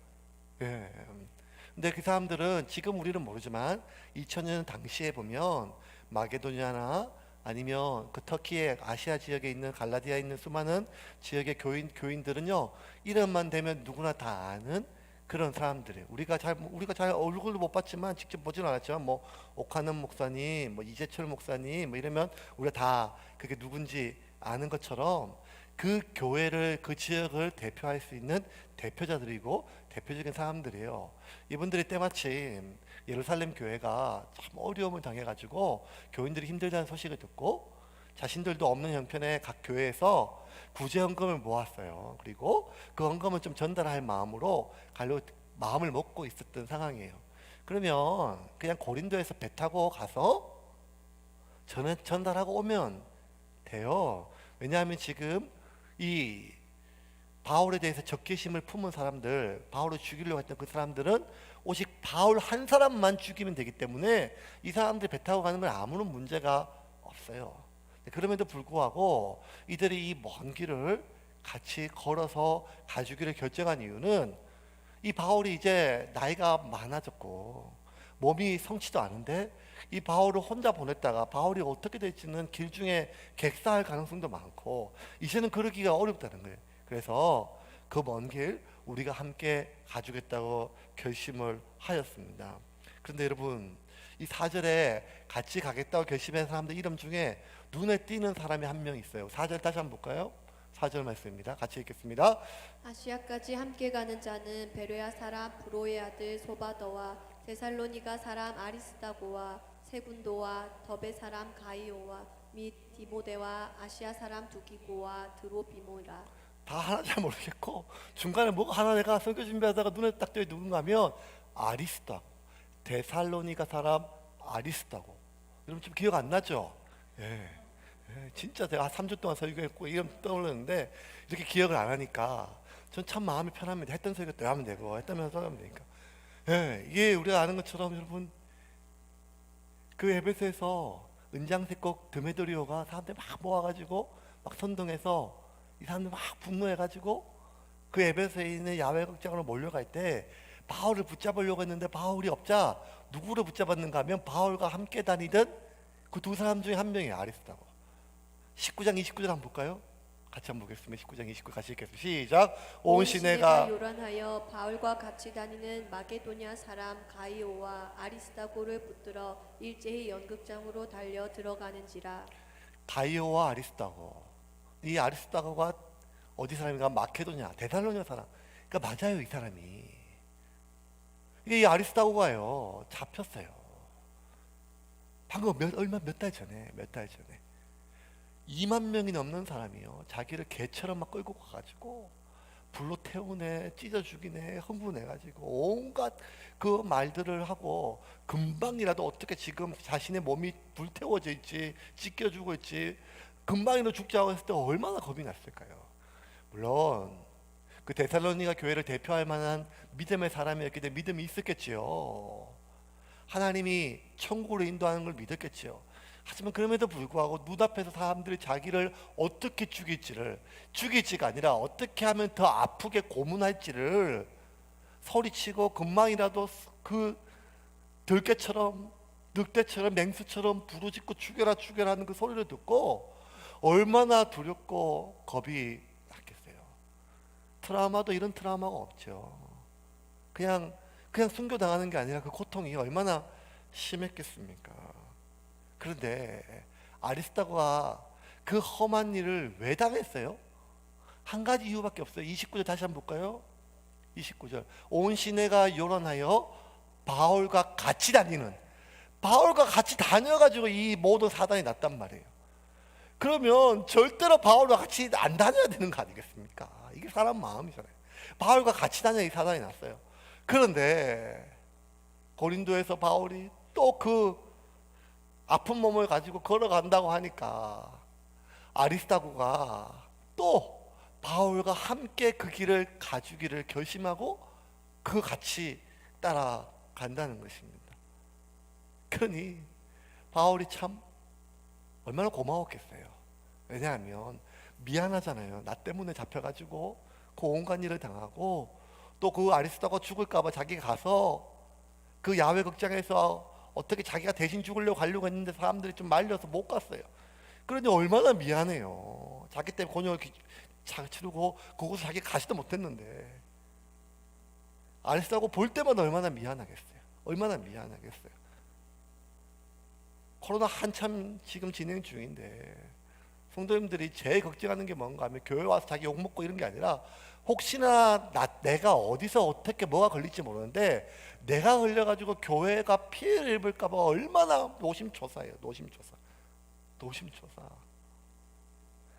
근데 그 사람들은 지금 우리는 모르지만 2000년 당시에 보면 마게도냐나 아니면 그 터키의 아시아 지역에 있는 갈라디아에 있는 수많은 지역의 교인들은요 이름만 되면 누구나 다 아는 그런 사람들이에요. 우리가 잘 얼굴도 못 봤지만 직접 보지는 않았지만 오카는 목사님, 이재철 목사님 이러면 우리가 다 그게 누군지 아는 것처럼 그 교회를 그 지역을 대표할 수 있는 대표자들이고 대표적인 사람들이에요. 이분들이 때마침 예루살렘 교회가 참 어려움을 당해가지고 교인들이 힘들다는 소식을 듣고 자신들도 없는 형편의 각 교회에서 구제헌금을 모았어요. 그리고 그 헌금을 좀 전달할 마음으로 마음을 먹고 있었던 상황이에요. 그러면 그냥 고린도에서 배 타고 가서 전달하고 오면 돼요. 왜냐하면 지금 이 바울에 대해서 적개심을 품은 사람들, 바울을 죽이려고 했던 그 사람들은 오직 바울 한 사람만 죽이면 되기 때문에 이 사람들이 배 타고 가는 건 아무런 문제가 없어요. 그럼에도 불구하고 이들이 이 먼 길을 같이 걸어서 가주기를 결정한 이유는 이 바울이 이제 나이가 많아졌고 몸이 성치도 않은데 이 바울을 혼자 보냈다가 바울이 어떻게 될지는 길 중에 객사할 가능성도 많고 이제는 그러기가 어렵다는 거예요. 그래서 그 먼 길 우리가 함께 가주겠다고 결심을 하였습니다. 그런데 여러분 이 4절에 같이 가겠다고 결심한 사람들 이름 중에 눈에 띄는 사람이 한 명 있어요. 4절 다시 한번 볼까요? 4절 말씀입니다. 같이 읽겠습니다. 아시아까지 함께 가는 자는 베레아 사람 브로의 아들 소바더와 데살로니가 사람 아리스다고와 세군도와 더베 사람 가이오와 및 디모데와 아시아 사람 두기고와 드로비모라. 다 하나 잘 모르겠고 중간에 뭐가 하나 내가 설교 준비하다가 눈에 딱 띄어 누군가 하면 아리스다, 데살로니가 사람 아리스다고. 여러분 좀 기억 안 나죠? 예. 진짜 제가 3주 동안 설교했고 이름 떠올랐는데 이렇게 기억을 안 하니까 전 참 마음이 편합니다. 했던 설교 때 하면 되고 했다면 하면 되니까. 예, 이게 우리가 아는 것처럼 여러분 그 에베소에서 은장색곡 드메드리오가 사람들 막 모아가지고 막 선동해서 이 사람들 막 분노해가지고 그 에베소에 있는 야외 극장으로 몰려갈 때 바울을 붙잡으려고 했는데 바울이 없자 누구를 붙잡았는가 하면 바울과 함께 다니던 그 두 사람 중에 한 명이 아리스다고. 19장 29절 한번 볼까요? 같이 한번 보겠습니다. 19장 29 같이 읽겠습니다. 시작. 온 시내가 요란하여 바울과 같이 다니는 마게도냐 사람 가이오와 아리스다고를 붙들어 일제히 연극장으로 달려 들어가는지라. 가이오와 아리스다고. 이 아리스다고가 어디 사람인가? 마케도냐, 데살로니가 사람. 그러니까 맞아요, 이 사람이. 이게 이 아리스다고가요 잡혔어요. 방금 몇 달 전에 2만 명이 넘는 사람이요 자기를 개처럼 막 끌고 가가지고 불로 태우네, 찢어 죽이네, 흥분해가지고 온갖 그 말들을 하고 금방이라도 어떻게 지금 자신의 몸이 불태워져 있지, 찢겨 죽고 있지, 금방이라도 죽자고 했을 때 얼마나 겁이 났을까요? 물론 그 데살로니가 교회를 대표할 만한 믿음의 사람이었기 때문에 믿음이 있었겠지요. 하나님이 천국으로 인도하는 걸 믿었겠지요. 하지만 그럼에도 불구하고 눈앞에서 사람들이 자기를 어떻게 죽일지가 아니라 어떻게 하면 더 아프게 고문할지를 소리치고 금방이라도 그 들깨처럼 늑대처럼 맹수처럼 부르짖고 죽여라 하는 그 소리를 듣고 얼마나 두렵고 겁이 났겠어요. 트라우마도 이런 트라우마가 없죠. 그냥 순교당하는 게 아니라 그 고통이 얼마나 심했겠습니까? 그런데 아리스다고가 그 험한 일을 왜 당했어요? 한 가지 이유밖에 없어요. 29절 다시 한번 볼까요? 29절. 온 시내가 요란하여 바울과 같이 다녀가지고 이 모든 사단이 났단 말이에요. 그러면 절대로 바울과 같이 안 다녀야 되는 거 아니겠습니까? 이게 사람 마음이잖아요. 바울과 같이 다녀야 이 사단이 났어요. 그런데 고린도에서 바울이 또 그 아픈 몸을 가지고 걸어간다고 하니까 아리스다고가 또 바울과 함께 그 길을 가주기를 결심하고 그 같이 따라간다는 것입니다. 그러니 바울이 참 얼마나 고마웠겠어요. 왜냐하면 미안하잖아요. 나 때문에 잡혀가지고 그 온갖 일을 당하고 또 그 아리스다고가 죽을까봐 자기가 가서 그 야외 극장에서 어떻게 자기가 대신 죽으려고 가려고 했는데 사람들이 좀 말려서 못 갔어요. 그러니 얼마나 미안해요. 자기 때문에 곤욕을 치르고 거기서 자기가 가지도 못했는데 아리스다고 볼 때마다 얼마나 미안하겠어요. 코로나 한참 지금 진행 중인데 성도님들이 제일 걱정하는 게 뭔가 하면 교회 와서 자기 욕먹고 이런 게 아니라 혹시나 내가 어디서 어떻게 뭐가 걸릴지 모르는데 내가 걸려가지고 교회가 피해를 입을까 봐 얼마나 노심초사해요. 노심초사.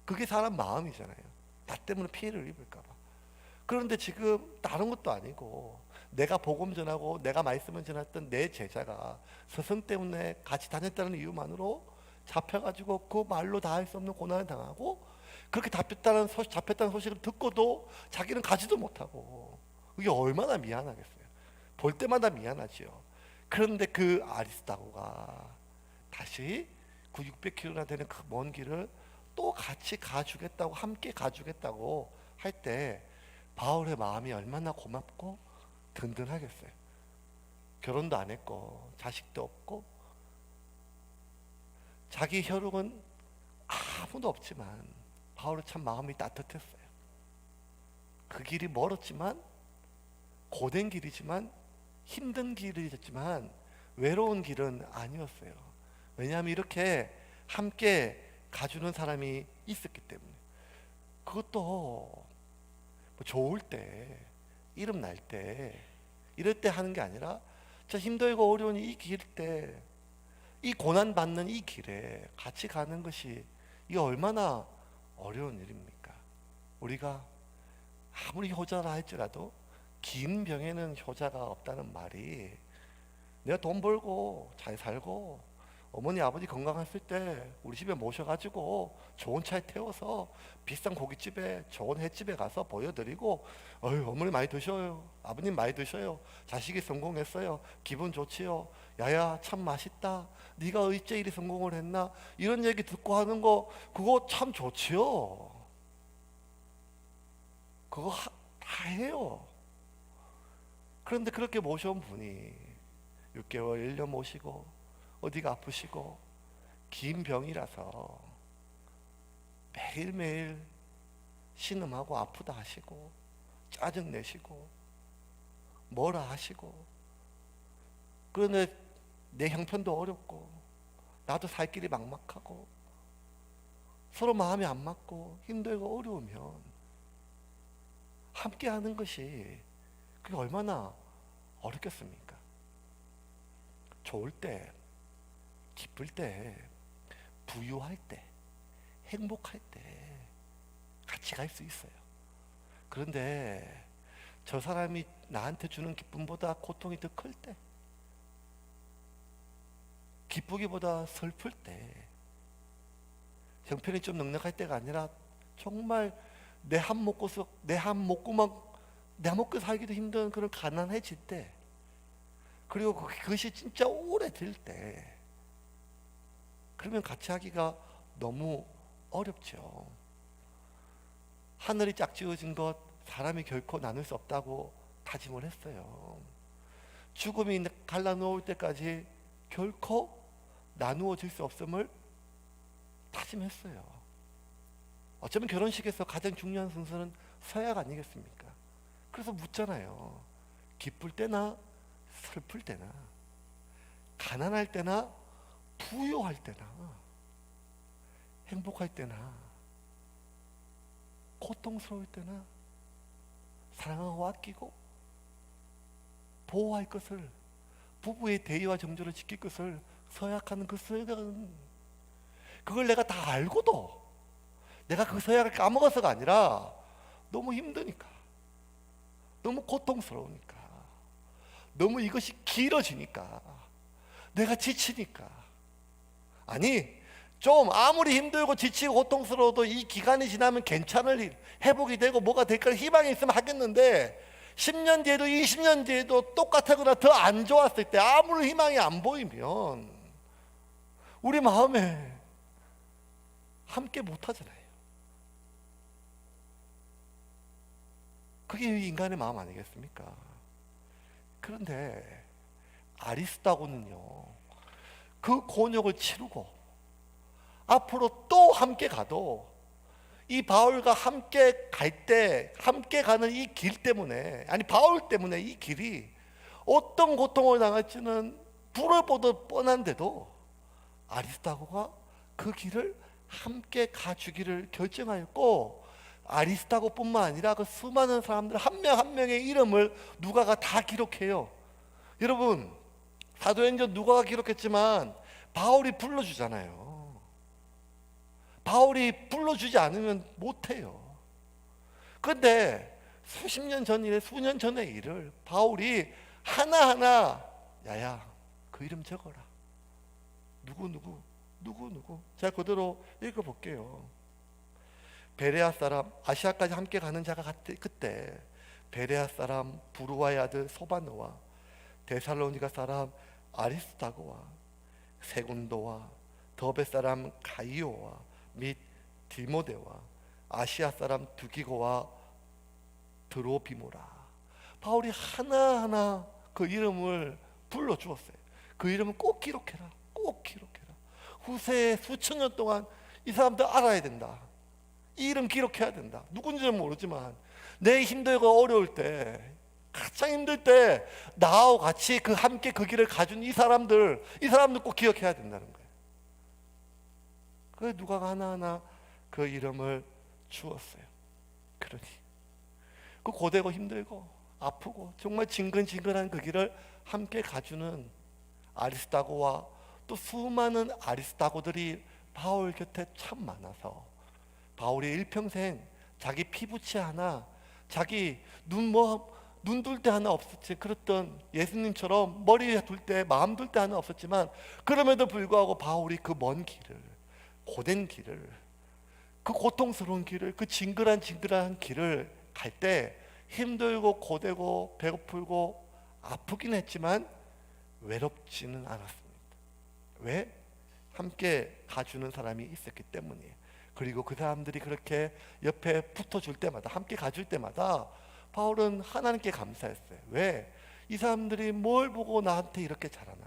그게 사람 마음이잖아요. 나 때문에 피해를 입을까 봐. 그런데 지금 다른 것도 아니고 내가 복음 전하고 내가 말씀을 전했던 내 제자가 스승 때문에 같이 다녔다는 이유만으로 잡혀가지고 그 말로 다 할 수 없는 고난을 당하고 그렇게 잡혔다는 소식을 듣고도 자기는 가지도 못하고 그게 얼마나 미안하겠어요. 볼 때마다 미안하지요. 그런데 그 아리스다고가 다시 그 600km나 되는 그 먼 길을 또 같이 가주겠다고 함께 가주겠다고 할 때 바울의 마음이 얼마나 고맙고 든든하겠어요. 결혼도 안 했고 자식도 없고 자기 혈육은 아무도 없지만 바울은 참 마음이 따뜻했어요. 그 길이 멀었지만 고된 길이지만 힘든 길이었지만 외로운 길은 아니었어요. 왜냐하면 이렇게 함께 가주는 사람이 있었기 때문에. 그것도 뭐 좋을 때, 이름 날 때, 이럴 때 하는 게 아니라 저 힘들고 어려운 이 길 때 이 고난 받는 이 길에 같이 가는 것이 이게 얼마나 어려운 일입니까? 우리가 아무리 효자라 할지라도 긴 병에는 효자가 없다는 말이, 내가 돈 벌고 잘 살고 어머니 아버지 건강했을 때 우리 집에 모셔가지고 좋은 차에 태워서 비싼 고깃집에 좋은 횟집에 가서 보여드리고, 어휴 어머니 많이 드셔요, 아버님 많이 드셔요, 자식이 성공했어요, 기분 좋지요, 야야 참 맛있다, 네가 어째 이리 성공을 했나, 이런 얘기 듣고 하는 거 그거 참 좋지요. 그거 다 해요. 그런데 그렇게 모셔온 분이 6개월 1년 모시고 어디가 아프시고 긴 병이라서 매일매일 신음하고 아프다 하시고 짜증내시고 뭐라 하시고, 그런데 내 형편도 어렵고 나도 살 길이 막막하고 서로 마음이 안 맞고 힘들고 어려우면 함께 하는 것이 그게 얼마나 어렵겠습니까? 좋을 때, 기쁠 때, 부유할 때, 행복할 때 같이 갈 수 있어요. 그런데 저 사람이 나한테 주는 기쁨보다 고통이 더 클 때, 기쁘기보다 슬플 때, 형편이 좀 넉넉할 때가 아니라 정말 내 한 목구멍 살기도 힘든 그런 가난해질 때, 그리고 그것이 진짜 오래될 때, 그러면 같이 하기가 너무 어렵죠. 하늘이 짝지어진 것 사람이 결코 나눌 수 없다고 다짐을 했어요. 죽음이 갈라놓을 때까지 결코 나누어질 수 없음을 다짐했어요. 어쩌면 결혼식에서 가장 중요한 순서는 서약 아니겠습니까? 그래서 묻잖아요. 기쁠 때나 슬플 때나, 가난할 때나 부유할 때나, 행복할 때나, 고통스러울 때나 사랑하고 아끼고 보호할 것을, 부부의 대의와 정조를 지킬 것을 서약하는 그 서약은, 그걸 내가 다 알고도 내가 그 서약을 까먹어서가 아니라 너무 힘드니까, 너무 고통스러우니까, 너무 이것이 길어지니까, 내가 지치니까. 아니, 좀 아무리 힘들고 지치고 고통스러워도 이 기간이 지나면 괜찮을 일, 회복이 되고 뭐가 될까 희망이 있으면 하겠는데, 10년 뒤에도 20년 뒤에도 똑같거나 더 안 좋았을 때 아무런 희망이 안 보이면 우리 마음에 함께 못 하잖아요. 그게 인간의 마음 아니겠습니까? 그런데 아리스타고는요, 그 곤욕을 치르고 앞으로 또 함께 가도 이 바울과 함께 갈 때, 함께 가는 이 길 때문에, 아니 바울 때문에 이 길이 어떤 고통을 당할지는 불을 보듯 뻔한데도 아리스타고가 그 길을 함께 가주기를 결정하였고, 아리스타고뿐만 아니라 그 수많은 사람들 한 명 한 명의 이름을 누가가 다 기록해요. 여러분, 사도행전 누가가 기록했지만 바울이 불러주잖아요. 바울이 불러주지 않으면 못해요. 그런데 수십 년 전 일에, 수년 전의 일을 바울이 하나하나, 야야 그 이름 적어라, 누구. 제가 그대로 읽어볼게요. 베레아 사람, 아시아까지 함께 가는 자가 그때 베레아 사람 부르와의 아들 소바노와 데살로니가 사람 아리스타고와 세군도와 더베 사람 가이오와 및 디모데와 아시아 사람 두기고와 드로비모라. 바울이 하나하나 그 이름을 불러주었어요. 그 이름은 꼭 기록해라, 꼭 기록해라. 후세 수천 년 동안 이 사람들 알아야 된다. 이 이름 기록해야 된다. 누군지는 모르지만 내 힘들고 어려울 때, 가장 힘들 때 나하고 같이 그 함께 그 길을 가준 이 사람들 꼭 기억해야 된다는 거예요. 그래서 누가가 하나하나 그 이름을 주었어요. 그러니 그 고되고 힘들고 아프고 정말 징근징근한 그 길을 함께 가주는 아리스타고와 또 수많은 아리스타고들이 바울 곁에 참 많아서 바울이 일평생 자기 피부치 하나, 자기 눈 둘 데 하나 없었지. 그랬던 예수님처럼 머리 둘 때, 마음 둘 때 하나 없었지만, 그럼에도 불구하고 바울이 그 먼 길을, 고된 길을, 그 고통스러운 길을, 그 징그란 길을 갈 때 힘들고 고되고 배고프고 아프긴 했지만 외롭지는 않았습니다. 왜? 함께 가주는 사람이 있었기 때문이에요. 그리고 그 사람들이 그렇게 옆에 붙어줄 때마다, 함께 가줄 때마다 바울은 하나님께 감사했어요. 왜? 이 사람들이 뭘 보고 나한테 이렇게 잘하나?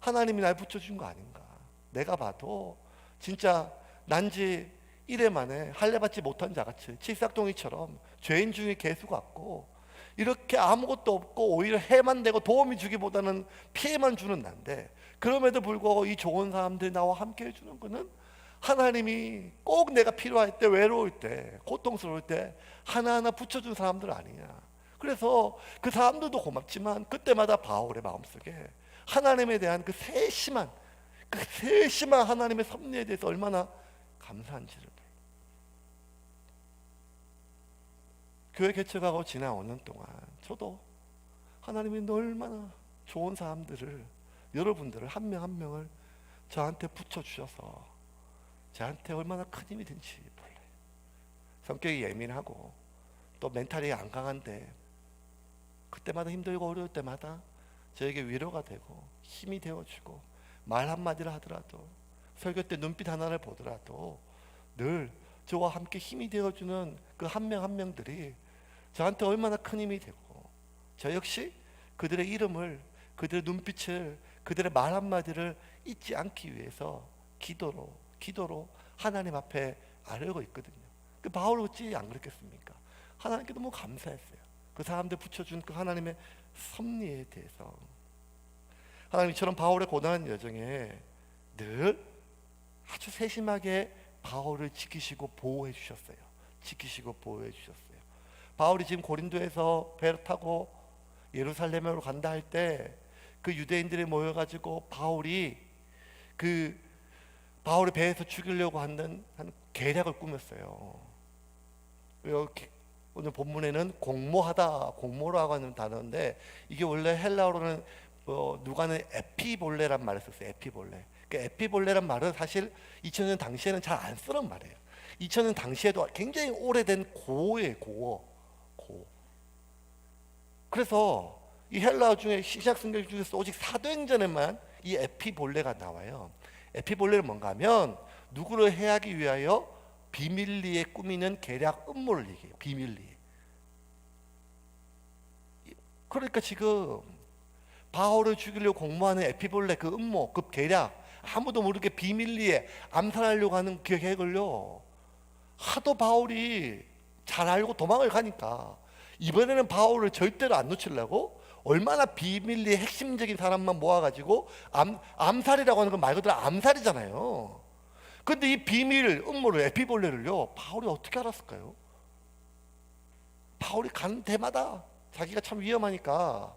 하나님이 날 붙여준 거 아닌가? 내가 봐도 진짜 난지 1회 만에 할례받지 못한 자같이 칠삭동이처럼 죄인 중에 개수 같고, 이렇게 아무것도 없고 오히려 해만 되고 도움이 주기보다는 피해만 주는 난데, 그럼에도 불구하고 이 좋은 사람들이 나와 함께 해주는 거는 하나님이 꼭 내가 필요할 때, 외로울 때, 고통스러울 때 하나하나 붙여준 사람들 아니냐. 그래서 그 사람들도 고맙지만 그때마다 바울의 마음속에 하나님에 대한 그 세심한 하나님의 섭리에 대해서 얼마나 감사한지를 몰라요. 교회 개척하고 지난 5년 동안 저도 하나님이 얼마나 좋은 사람들을, 여러분들을 한 명 한 명을 저한테 붙여주셔서 저한테 얼마나 큰 힘이 된지 몰라요. 성격이 예민하고 또 멘탈이 안 강한데 그때마다 힘들고 어려울 때마다 저에게 위로가 되고 힘이 되어주고, 말 한마디를 하더라도, 설교 때 눈빛 하나를 보더라도 늘 저와 함께 힘이 되어주는 그 한 명 한 명들이 저한테 얼마나 큰 힘이 되고, 저 역시 그들의 이름을, 그들의 눈빛을, 그들의 말 한마디를 잊지 않기 위해서 기도로 하나님 앞에 아뢰고 있거든요. 그 바울 어찌 안 그랬겠습니까? 하나님께 너무 감사했어요. 그 사람들 붙여준 그 하나님의 섭리에 대해서. 하나님처럼 바울의 고난한 여정에 늘 아주 세심하게 바울을 지키시고 보호해 주셨어요. 바울이 지금 고린도에서 배를 타고 예루살렘으로 간다 할 때 그 유대인들이 모여가지고 바울의 배에서 죽이려고 하는 계략을 꾸몄어요. 오늘 본문에는 공모라고 하는 단어인데, 이게 원래 헬라어로는 누가는 에피볼레란 말을 썼어요. 에피볼레. 에피볼레란 말은 사실 2000년 당시에는 잘 안 쓰는 말이에요. 2000년 당시에도 굉장히 오래된 고어예요. 고어. 그래서 이 헬라어 중에, 신약 성경 중에서 오직 사도행전에만 이 에피볼레가 나와요. 에피볼레는 뭔가 하면 누구를 해하기 위하여 비밀리에 꾸미는 계략, 음모를 얘기해요. 비밀리. 그러니까 지금 바울을 죽이려고 공모하는 에피볼레, 그 음모, 그 계략, 아무도 모르게 비밀리에 암살하려고 하는 계획을요, 하도 바울이 잘 알고 도망을 가니까 이번에는 바울을 절대로 안 놓치려고 얼마나 비밀리에 핵심적인 사람만 모아가지고 암살이라고 하는 건 말 그대로 암살이잖아요. 근데 이 비밀 음모를, 에피볼레를요, 바울이 어떻게 알았을까요? 바울이 가는 데마다 자기가 참 위험하니까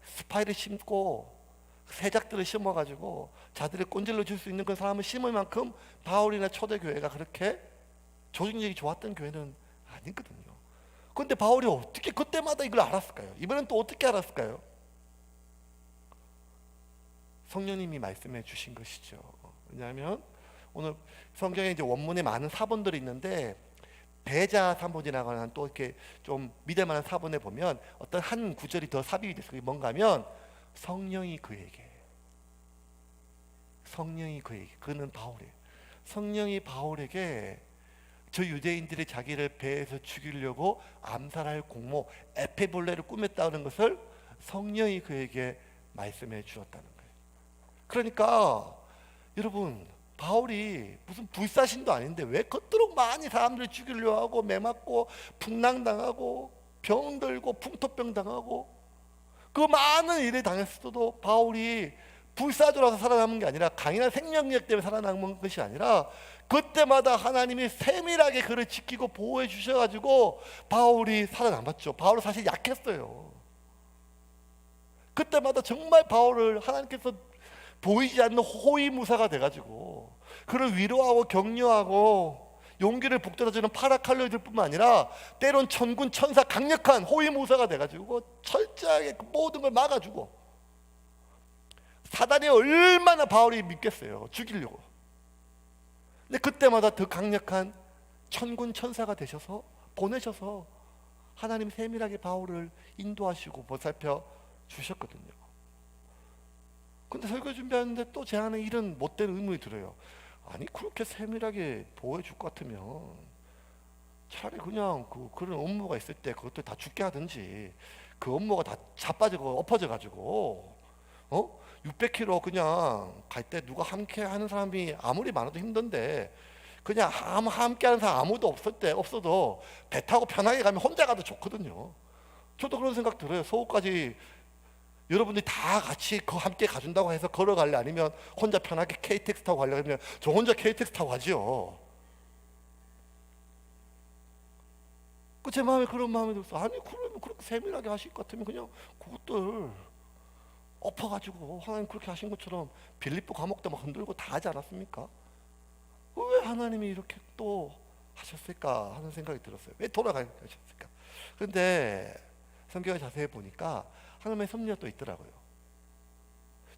스파이를 심고 새작들을 심어가지고 자들을 꼰질러 줄 수 있는 그 사람을 심을 만큼 바울이나 초대교회가 그렇게 조직력이 좋았던 교회는 아니거든요. 그런데 바울이 어떻게 그때마다 이걸 알았을까요? 이번엔 또 어떻게 알았을까요? 성령님이 말씀해 주신 것이죠. 왜냐하면 오늘 성경에 이제 원문에 많은 사본들이 있는데, 배자 사본이라고 하는 또 이렇게 좀 믿을 만한 사본에 보면 어떤 한 구절이 더 삽입이 됐어요. 그게 뭔가 하면 성령이 그에게, 그는 바울이에요. 성령이 바울에게 저 유대인들이 자기를 배에서 죽이려고 암살할 공모, 에피볼레를 꾸몄다는 것을 성령이 그에게 말씀해 주었다는 거예요. 그러니까 여러분, 바울이 무슨 불사신도 아닌데 왜 그토록 많이 사람들을 죽이려고 하고 매맞고 풍랑당하고 병들고 풍토병 당하고 그 많은 일을 당했어도 바울이 불사조라서 살아남은 게 아니라, 강인한 생명력 때문에 살아남은 것이 아니라, 그때마다 하나님이 세밀하게 그를 지키고 보호해 주셔가지고 바울이 살아남았죠. 바울은 사실 약했어요. 그때마다 정말 바울을 하나님께서 보이지 않는 호위무사가 돼가지고 그를 위로하고 격려하고 용기를 북돋아주는 파라칼로이들뿐만 아니라 때론 천군 천사 강력한 호위무사가 돼가지고 철저하게 그 모든 걸 막아주고, 사단이 얼마나 바울이 믿겠어요, 죽이려고. 근데 그때마다 더 강력한 천군 천사가 되셔서 보내셔서 하나님 세밀하게 바울을 인도하시고 보살펴 주셨거든요. 근데 설교 준비하는데 또 제 안에 이런 못된 의문이 들어요. 아니 그렇게 세밀하게 보호해 줄 것 같으면 차라리 그냥 그런 업무가 있을 때 그것들 다 죽게 하든지, 그 업무가 다 자빠지고 엎어져 가지고 600km 그냥 갈 때 누가 함께 하는 사람이 아무리 많아도 힘든데 그냥 함께 하는 사람 아무도 없어도 배 타고 편하게 가면 혼자 가도 좋거든요. 저도 그런 생각 들어요. 서울까지 여러분들이 다 같이 함께 가준다고 해서 걸어갈래, 아니면 혼자 편하게 KTX 타고 가려고 하면 저 혼자 KTX 타고 가지요. 제 마음에 그런 마음이 들었어. 아니 그러면 그렇게 세밀하게 하실 것 같으면 그냥 그것들 엎어가지고 하나님 그렇게 하신 것처럼 빌립보 감옥도 막 흔들고 다 하지 않았습니까? 왜 하나님이 이렇게 또 하셨을까 하는 생각이 들었어요. 왜 돌아가셨을까? 그런데 성경을 자세히 보니까 하나님의 섭리가 또 있더라고요.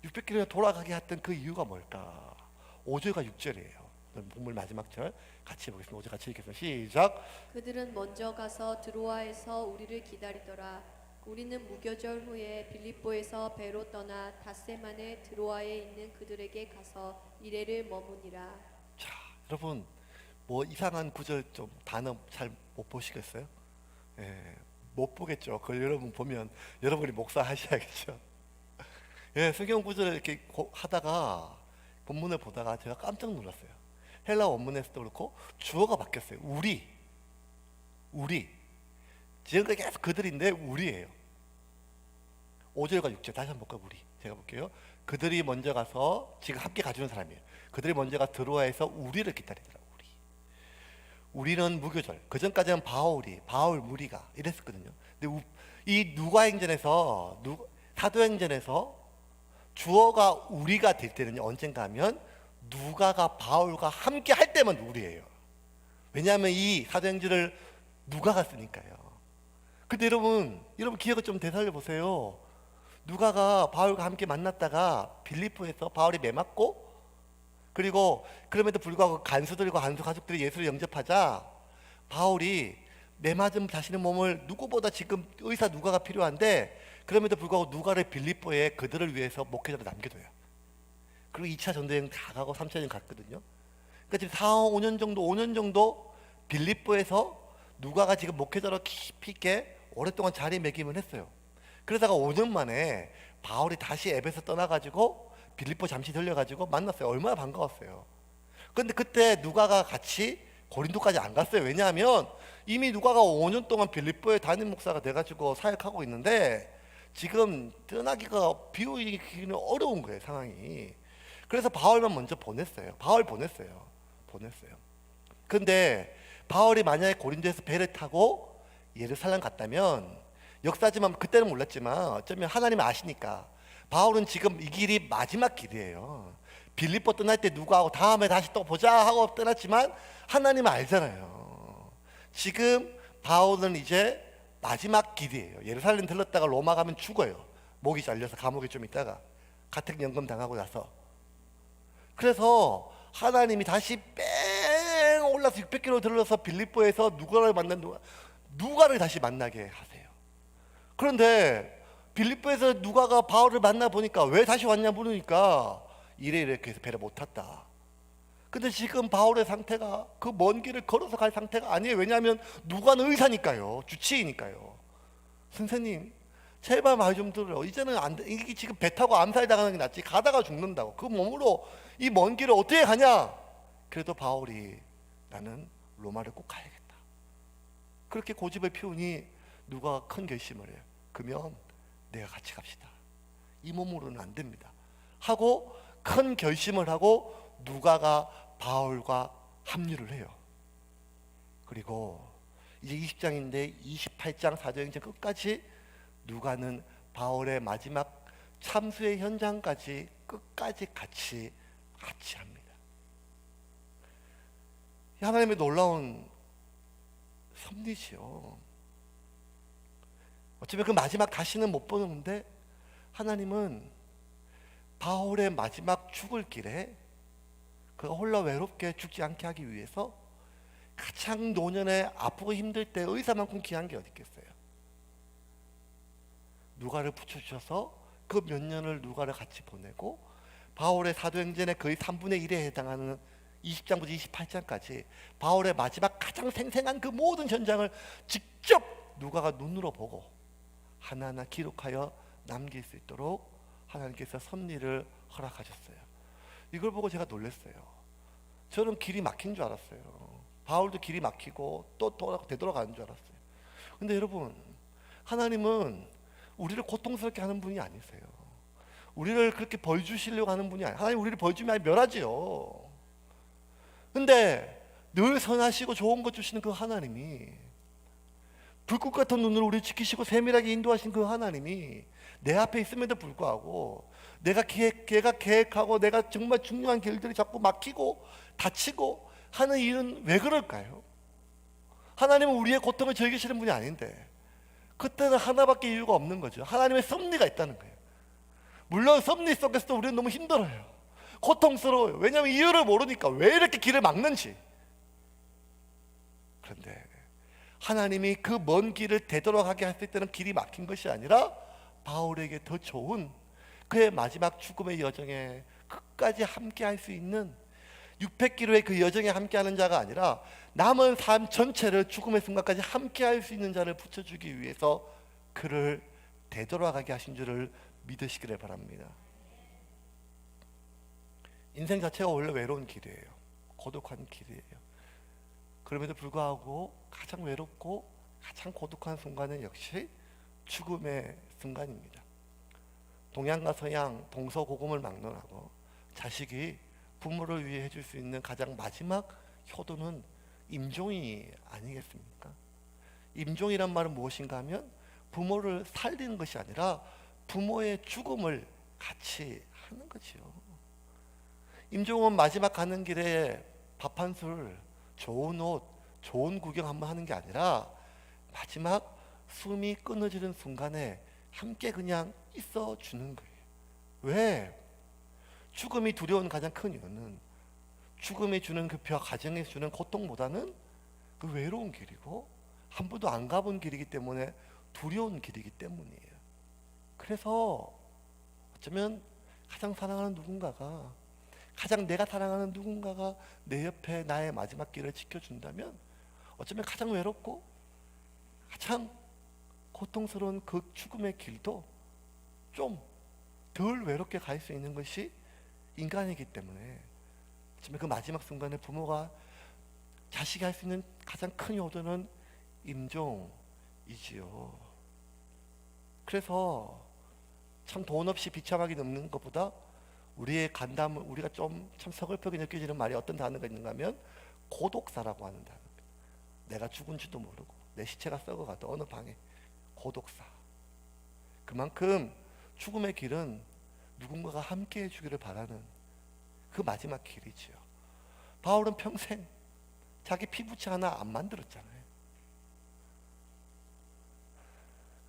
600km 돌아가게 했던 그 이유가 뭘까? 5절과 6절이에요. 본문 마지막 절 같이 보겠습니다. 5절 같이 읽겠습니다. 시작. 그들은 먼저 가서 드로아에서 우리를 기다리더라. 우리는 무교절 후에 빌립보에서 배로 떠나 닷새만에 드로아에 있는 그들에게 가서 이레를 머무니라. 자, 여러분 뭐 이상한 구절 좀 단어 잘 못 보시겠어요? 예, 못 보겠죠. 그걸 여러분 보면 여러분이 목사 하셔야겠죠. 예, 성경 구절을 이렇게 하다가 본문을 보다가 제가 깜짝 놀랐어요. 헬라 원문에서도 그렇고 주어가 바뀌었어요. 우리. 지금까지 계속 그들인데 우리예요. 5절과 6절 다시 한번 볼까요? 우리. 제가 볼게요. 그들이 먼저 가서, 지금 함께 가주는 사람이에요. 그들이 먼저 가서 드로아에서 우리를 기다리더라. 우리는 무교절. 그 전까지는 바울 무리가 이랬었거든요. 근데 이 누가행전에서 사도행전에서 주어가 우리가 될 때는 언젠가 하면 누가가 바울과 함께 할 때만 우리예요. 왜냐하면 이 사도행전을 누가가 쓰니까요. 근데 여러분 기억을 좀 되살려 보세요. 누가가 바울과 함께 만났다가 빌립보에서 바울이 매 맞고, 그리고 그럼에도 불구하고 간수들과 간수 가족들이 예수를 영접하자 바울이 매 맞은 자신의 몸을 누구보다 지금 의사 누가가 필요한데, 그럼에도 불구하고 누가를 빌립보에 그들을 위해서 목회자로 남겨둬요. 그리고 2차 전도여행 다 가고 3차 여행 갔거든요. 그러니까 지금 5년 정도 빌립보에서 누가가 지금 목회자로 깊이 있게 오랫동안 자리매김을 했어요. 그러다가 5년 만에 바울이 다시 에베소 떠나가지고 빌립보 잠시 들려가지고 만났어요. 얼마나 반가웠어요. 그런데 그때 누가가 같이 고린도까지 안 갔어요. 왜냐하면 이미 누가가 5년 동안 빌립보에 담임 목사가 돼가지고 사역하고 있는데 지금 떠나기가 비우기는 어려운 거예요, 상황이. 그래서 바울만 먼저 보냈어요. 근데 바울이 만약에 고린도에서 배를 타고 예루살렘 갔다면, 역사지만 그때는 몰랐지만 어쩌면 하나님이 아시니까 바울은 지금 이 길이 마지막 길이에요. 빌립보 떠날 때 누구하고 다음에 다시 또 보자 하고 떠났지만 하나님은 알잖아요. 지금 바울은 이제 마지막 길이에요. 예루살렘 들렀다가 로마 가면 죽어요. 목이 잘려서 감옥에 좀 있다가 가택연금 당하고 나서. 그래서 하나님이 다시 뺑 올라서 600km 들러서 빌립보에서 누가를 다시 만나게 하세요. 그런데 빌립보에서 누가가 바울을 만나보니까 왜 다시 왔냐 물으니까 이렇게 해서 배를 못 탔다. 근데 지금 바울의 상태가 그 먼 길을 걸어서 갈 상태가 아니에요. 왜냐하면 누가는 의사니까요. 주치의니까요. 선생님 제발 말 좀 들어요. 이제는 안 돼. 이게 지금 배 타고 암살 당하는 게 낫지 가다가 죽는다고. 그 몸으로 이 먼 길을 어떻게 가냐. 그래도 바울이 나는 로마를 꼭 가야겠다. 그렇게 고집을 피우니 누가가 큰 결심을 해요. 그러면 내가 같이 갑시다. 이 몸으로는 안 됩니다. 하고 큰 결심을 하고 누가가 바울과 합류를 해요. 그리고 이제 20장인데 28장 사도행전 끝까지 누가는 바울의 마지막 참수의 현장까지 끝까지 같이 합니다. 하나님의 놀라운 섭리지요. 어쩌면 그 마지막 다시는 못 보는데 하나님은 바울의 마지막 죽을 길에 그가 홀라 외롭게 죽지 않게 하기 위해서 가장 노년에 아프고 힘들 때 의사만큼 귀한 게 어디 있겠어요. 누가를 붙여주셔서 그 몇 년을 누가를 같이 보내고 바울의 사도행전의 거의 3분의 1에 해당하는 20장부터 28장까지 바울의 마지막 가장 생생한 그 모든 현장을 직접 누가가 눈으로 보고 하나하나 기록하여 남길 수 있도록 하나님께서 섭리를 허락하셨어요. 이걸 보고 제가 놀랐어요. 저는 길이 막힌 줄 알았어요. 바울도 길이 막히고 또 되돌아가는 줄 알았어요. 근데 여러분, 하나님은 우리를 고통스럽게 하는 분이 아니세요. 우리를 그렇게 벌 주시려고 하는 분이 아니에요. 하나님 우리를 벌 주면 멸하지요. 근데 늘 선하시고 좋은 것 주시는 그 하나님이, 불꽃 같은 눈으로 우리를 지키시고 세밀하게 인도하신 그 하나님이 내 앞에 있음에도 불구하고 내가 계획하고 내가 정말 중요한 길들이 자꾸 막히고 다치고 하는 일은 왜 그럴까요? 하나님은 우리의 고통을 즐기시는 분이 아닌데 그때는 하나밖에 이유가 없는 거죠. 하나님의 섭리가 있다는 거예요. 물론 섭리 속에서도 우리는 너무 힘들어요. 고통스러워요. 왜냐하면 이유를 모르니까 왜 이렇게 길을 막는지. 그런데 하나님이 그 먼 길을 되돌아가게 했을 때는 길이 막힌 것이 아니라 바울에게 더 좋은 그의 마지막 죽음의 여정에 끝까지 함께 할 수 있는 600km의 그 여정에 함께하는 자가 아니라 남은 삶 전체를 죽음의 순간까지 함께할 수 있는 자를 붙여주기 위해서 그를 되돌아가게 하신 줄을 믿으시기를 바랍니다. 인생 자체가 원래 외로운 길이에요. 고독한 길이에요. 그럼에도 불구하고 가장 외롭고 가장 고독한 순간은 역시 죽음의 순간입니다. 동양과 서양, 동서고금을 막론하고 자식이 부모를 위해 해줄 수 있는 가장 마지막 효도는 임종이 아니겠습니까? 임종이란 말은 무엇인가 하면 부모를 살리는 것이 아니라 부모의 죽음을 같이 하는 거지요. 임종은 마지막 가는 길에 밥 한 술, 좋은 옷, 좋은 구경 한번 하는 게 아니라 마지막 숨이 끊어지는 순간에 함께 그냥 있어 주는 거예요. 왜? 죽음이 두려운 가장 큰 이유는 죽음이 주는 그 가정에서 주는 고통보다는 그 외로운 길이고 한 번도 안 가본 길이기 때문에 두려운 길이기 때문이에요. 그래서 어쩌면 가장 사랑하는 누군가가, 가장 내가 사랑하는 누군가가 내 옆에 나의 마지막 길을 지켜준다면 어쩌면 가장 외롭고 가장 고통스러운 그 죽음의 길도 좀 덜 외롭게 갈 수 있는 것이 인간이기 때문에 어쩌면 그 마지막 순간에 부모가 자식이 할 수 있는 가장 큰 효도는 임종이지요. 그래서 참 돈 없이 비참하게 늙는 것보다 우리의 간담을, 우리가 좀 참 서글프게 느껴지는 말이 어떤 단어가 있는가 하면 고독사라고 하는 단어입니다. 내가 죽은지도 모르고 내 시체가 썩어가도 어느 방에 고독사. 그만큼 죽음의 길은 누군가가 함께 해주기를 바라는 그 마지막 길이지요. 바울은 평생 자기 피부치 하나 안 만들었잖아요.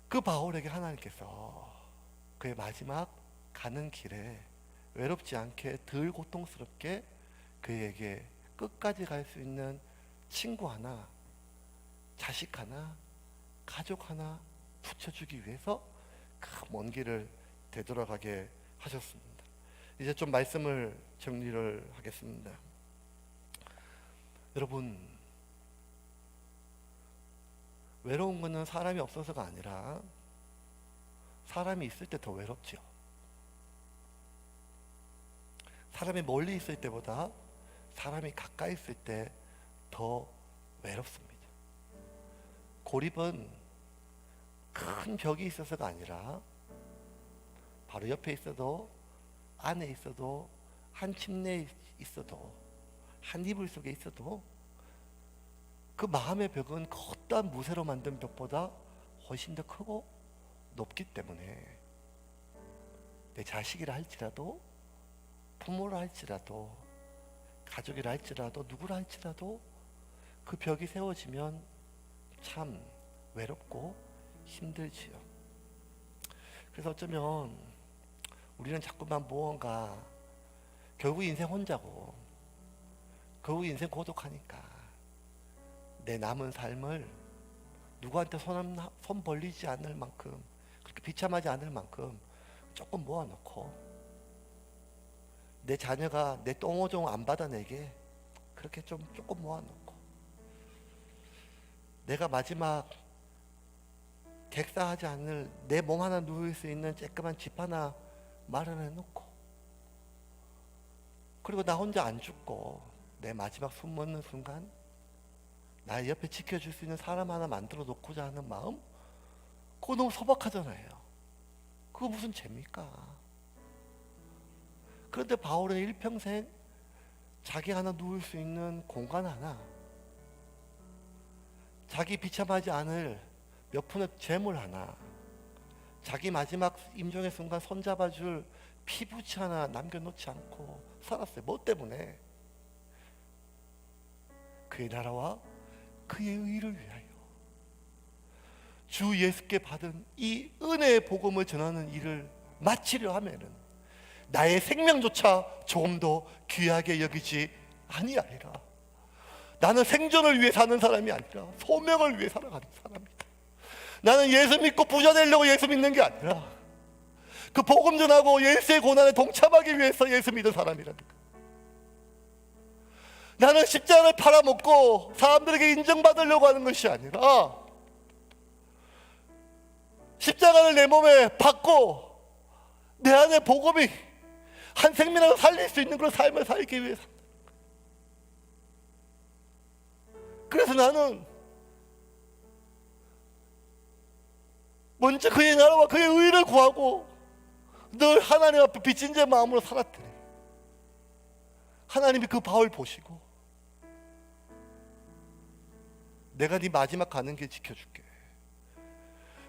그 바울에게 하나님께서 그의 마지막 가는 길에 외롭지 않게 덜 고통스럽게 그에게 끝까지 갈 수 있는 친구 하나, 자식 하나, 가족 하나 붙여주기 위해서 그 먼 길을 되돌아가게 하셨습니다. 이제 좀 말씀을 정리를 하겠습니다. 여러분, 외로운 것은 사람이 없어서가 아니라 사람이 있을 때 더 외롭죠. 사람이 멀리 있을 때보다 사람이 가까이 있을 때 더 외롭습니다. 고립은 큰 벽이 있어서가 아니라 바로 옆에 있어도, 안에 있어도, 한 침대에 있어도, 한 이불 속에 있어도 그 마음의 벽은 걷다한 무쇠로 만든 벽보다 훨씬 더 크고 높기 때문에 내 자식이라 할지라도, 부모라 할지라도, 가족이라 할지라도, 누구라 할지라도 그 벽이 세워지면 참 외롭고 힘들지요. 그래서 어쩌면 우리는 자꾸만 무언가, 결국 인생 혼자고, 결국 인생 고독하니까 내 남은 삶을 누구한테 손 벌리지 않을 만큼, 그렇게 비참하지 않을 만큼 조금 모아놓고, 내 자녀가 내 똥오종 안 받아내게 그렇게 좀 조금 모아놓고, 내가 마지막 객사하지 않을 내 몸 하나 누울 수 있는 쬐끄만 집 하나 마련해 놓고, 그리고 나 혼자 안 죽고 내 마지막 숨 멎는 순간 나의 옆에 지켜줄 수 있는 사람 하나 만들어 놓고자 하는 마음, 그거 너무 소박하잖아요. 그거 무슨 죄입니까? 그런데 바울은 일평생 자기 하나 누울 수 있는 공간 하나, 자기 비참하지 않을 몇 푼의 재물 하나, 자기 마지막 임종의 순간 손잡아줄 피부치 하나 남겨놓지 않고 살았어요. 뭐 때문에? 그의 나라와 그의 의를 위하여. 주 예수께 받은 이 은혜의 복음을 전하는 일을 마치려 하면은 나의 생명조차 조금 더 귀하게 여기지 아니하리라. 나는 생존을 위해 사는 사람이 아니라 소명을 위해 살아가는 사람이다. 나는 예수 믿고 부자 되려고 예수 믿는 게 아니라 그 복음 전하고 예수의 고난에 동참하기 위해서 예수 믿은 사람이라니까. 나는 십자가를 팔아먹고 사람들에게 인정받으려고 하는 것이 아니라 십자가를 내 몸에 받고 내 안에 복음이 한 생명을 살릴 수 있는 그런 삶을 살기 위해서. 그래서 나는 먼저 그의 나라와 그의 의를 구하고 늘 하나님 앞에 빚진 제 마음으로 살았더니 하나님이 그 바울 보시고 내가 네 마지막 가는 길 지켜줄게.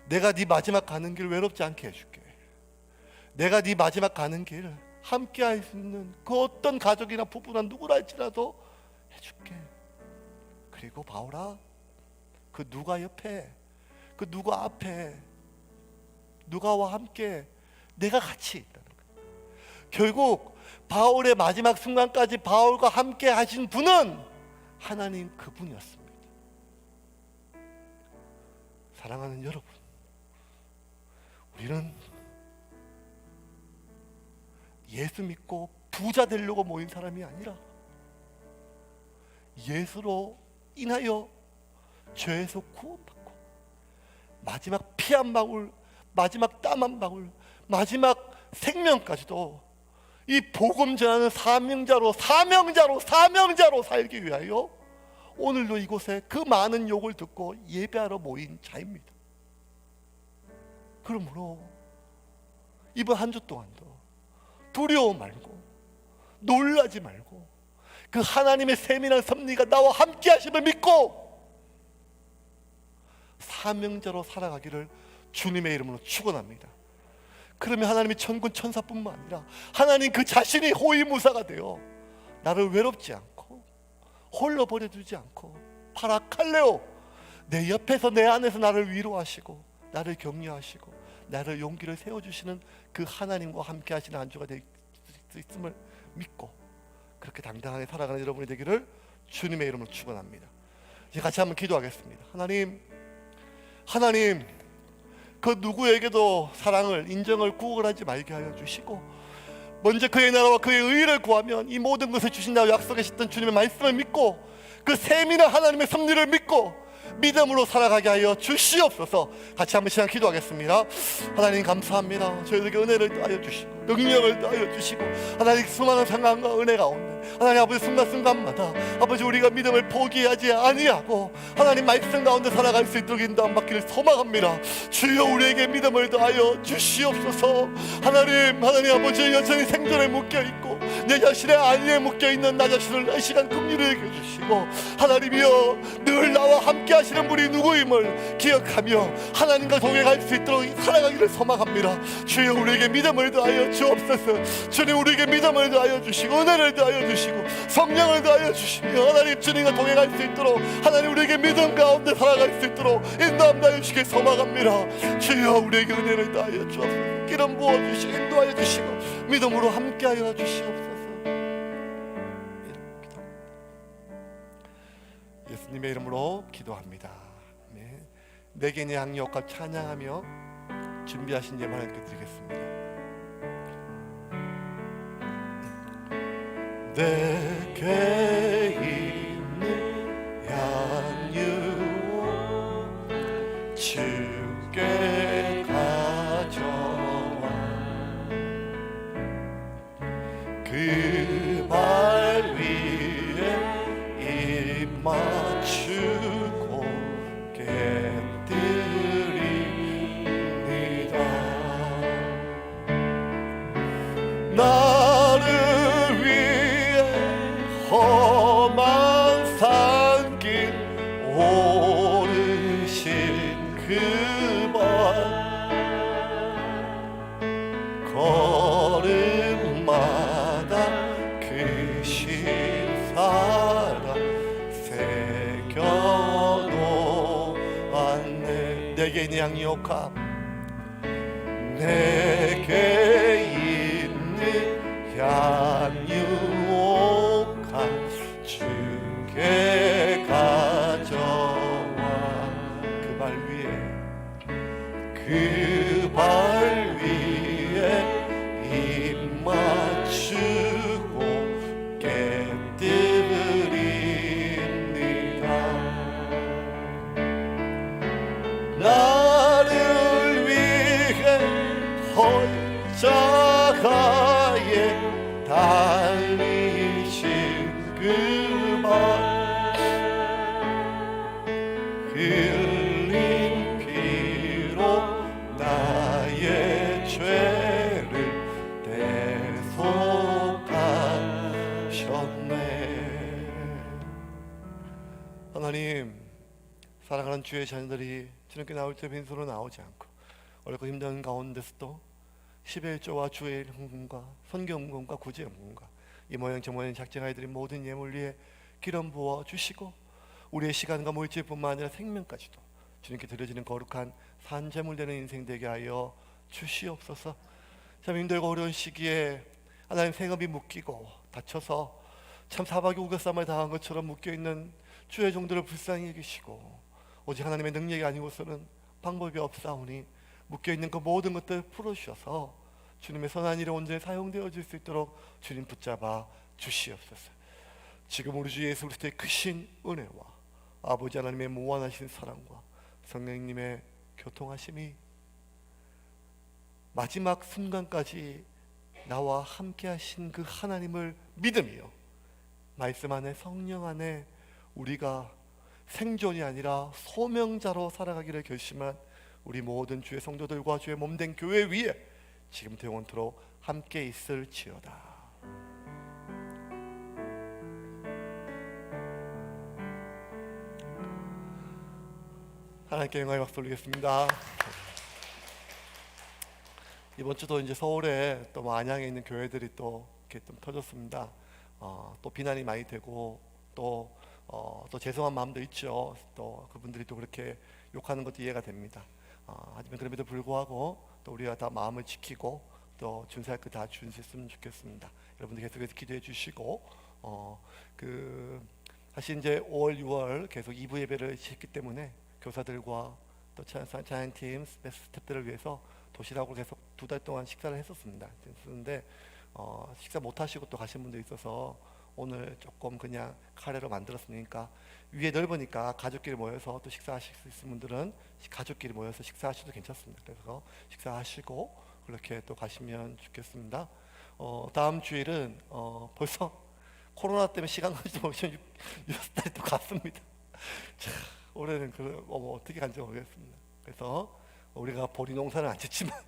내가 네 마지막 가는 길 외롭지 않게 해줄게. 내가 네 마지막 가는 길 함께 할 수 있는 그 어떤 가족이나 부부나 누구라 할지라도 해줄게. 그리고 바울아, 그 누가 옆에, 그 누가 앞에, 누가와 함께 내가 같이 있다는 거예요. 결국 바울의 마지막 순간까지 바울과 함께 하신 분은 하나님 그분이었습니다. 사랑하는 여러분, 우리는 예수 믿고 부자 되려고 모인 사람이 아니라 예수로 인하여 죄에서 구원받고 마지막 피 한 방울, 마지막 땀 한 방울, 마지막 생명까지도 이 복음 전하는 사명자로 살기 위하여 오늘도 이곳에 그 많은 욕을 듣고 예배하러 모인 자입니다. 그러므로 이번 한 주 동안도 두려워 말고 놀라지 말고 그 하나님의 세밀한 섭리가 나와 함께 하심을 믿고 사명자로 살아가기를 주님의 이름으로 축원합니다. 그러면 하나님이 천군 천사뿐만 아니라 하나님 그 자신이 호위무사가 되어 나를 외롭지 않고 홀로 버려두지 않고 파라칼레오, 내 옆에서 내 안에서 나를 위로하시고 나를 격려하시고 나를 용기를 세워주시는 그 하나님과 함께 하시는 한 주가 될 수 있음을 믿고 그렇게 당당하게 살아가는 여러분이 되기를 주님의 이름으로 축원합니다. 이제 같이 한번 기도하겠습니다. 하나님, 그 누구에게도 사랑을, 인정을 구걸하지 말게 하여 주시고 먼저 그의 나라와 그의 의를 구하면 이 모든 것을 주신다고 약속하셨던 주님의 말씀을 믿고 그 세밀한 하나님의 섭리를 믿고 믿음으로 살아가게 하여 주시옵소서. 같이 한번 시간 기도하겠습니다. 하나님 감사합니다. 저희에게 은혜를 더하여 주시고 능력을 더하여 주시고 하나님 수많은 상황과 은혜 가운데 하나님 아버지 순간순간마다 아버지 우리가 믿음을 포기하지 아니하고 하나님 말씀 가운데 살아갈 수 있도록 인도함 받기를 소망합니다. 주여 우리에게 믿음을 더하여 주시옵소서. 하나님 아버지 여전히 생존에 묶여있고 내 자신의 안위에 묶여있는 나 자신을 이 시간 긍휼히 여겨주시고, 하나님이여 늘 나와 함께 하시는 분이 누구임을 기억하며 하나님과 동행할 수 있도록 살아가기를 소망합니다. 주여 우리에게 믿음을 더하여 주옵소서. 주님 우리에게 믿음을 더하여 주시고 은혜를 더하여 주시고 성령을 더하여 주시며 하나님 주님과 동행할 수 있도록 하나님 우리에게 믿음 가운데 살아갈 수 있도록 인도하여 주시길 소망합니다. 주여 우리에게 은혜를 더하여 주옵소서. 기름 부어주시고 인도하여 주시고 믿음으로 함께하여 주시옵소서. 예수님의 이름으로 기도합니다. 네. 내게 내 양육과 찬양하며 준비하신 예만 함께 드리겠습니다. 내게 있는 양육 주께 가져와 그 발 위에 입 맞추고 깨뜨립니다. 나를 위해 험한 산길 오르신 그 발 걸음마다 그 신사랑 새겨놓았네. 내게 있는 양육함 내게 있는 양육함 주께 가져와 그 발 위에 그 발 위에 입 맞추고 깨뜨립니다. 나를 위해 십자가에 달리신 그 발 흘린 피로 나의 죄를 대속하셨네. 하나님, 사랑하는 주의 자녀들이 주님께 나올 때 빈손으로 나오지 않고 어렵고 힘든 가운데서도 11조와 주의 헌금과 선교헌금과 구제헌금과 이 모양 저 모양 작정하여 드린 모든 예물 위에 기름 부어 주시고 우리의 시간과 물질뿐만 아니라 생명까지도 주님께 드려지는 거룩한 산재물 되는 인생 되게 하여 주시옵소서. 참 힘들고 어려운 시기에 하나님 생업이 묶이고 다쳐서 참 사박이 우겨쌈을 당한 것처럼 묶여있는 주의 종들을 불쌍히 여기시고 오직 하나님의 능력이 아니고서는 방법이 없사오니 묶여있는 그 모든 것들을 풀어주셔서 주님의 선한 일에 온전히 사용되어질 수 있도록 주님 붙잡아 주시옵소서. 지금 우리 주 예수 그리스도의 크신 은혜와 아버지 하나님의 무한하신 사랑과 성령님의 교통하심이 마지막 순간까지 나와 함께 하신 그 하나님을 믿으며 말씀 안에 성령 안에 우리가 생존이 아니라 소명자로 살아가기를 결심한 우리 모든 주의 성도들과 주의 몸된 교회 위에 지금부터 영원토록 함께 있을지어다. 하나님께 영광의 박수 올리겠습니다. 이번 주도 이제 서울에 또 안양에 있는 교회들이 또 이렇게 좀 터졌습니다. 또 비난이 많이 되고 또 죄송한 마음도 있죠. 또 그분들이 또 그렇게 욕하는 것도 이해가 됩니다. 하지만 그럼에도 불구하고 또 우리가 다 마음을 지키고 또 준수할 거 다 준수했으면 좋겠습니다. 여러분들 계속해서 기도해 주시고 사실 이제 5월, 6월 계속 2부 예배를 했기 때문에 교사들과 또 찬양팀 스태프들을 위해서 도시락으로 계속 2달 동안 식사를 했었습니다. 그런데 식사 못 하시고 또 가신 분도 있어서 오늘 조금 그냥 카레로 만들었으니까 위에 넓으니까 가족끼리 모여서 또 식사하실 수 있는 분들은 가족끼리 모여서 식사하셔도 괜찮습니다. 그래서 식사하시고 그렇게 또 가시면 좋겠습니다. 다음 주일은 벌써 코로나 때문에 시간 가지도 모르겠지만 6달이 또 갔습니다. 자, 올해는 어떻게 간지 모르겠습니다. 그래서 우리가 보리 농사는 안 짓지만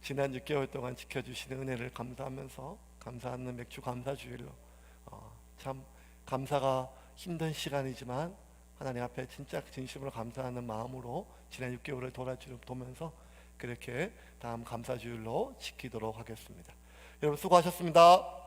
지난 6개월 동안 지켜주시는 은혜를 감사하면서 감사하는 맥주 감사주일로 참 감사가 힘든 시간이지만 하나님 앞에 진짜 진심으로 감사하는 마음으로 지난 6개월을 돌아보면서 그렇게 다음 감사주일로 지키도록 하겠습니다. 여러분 수고하셨습니다.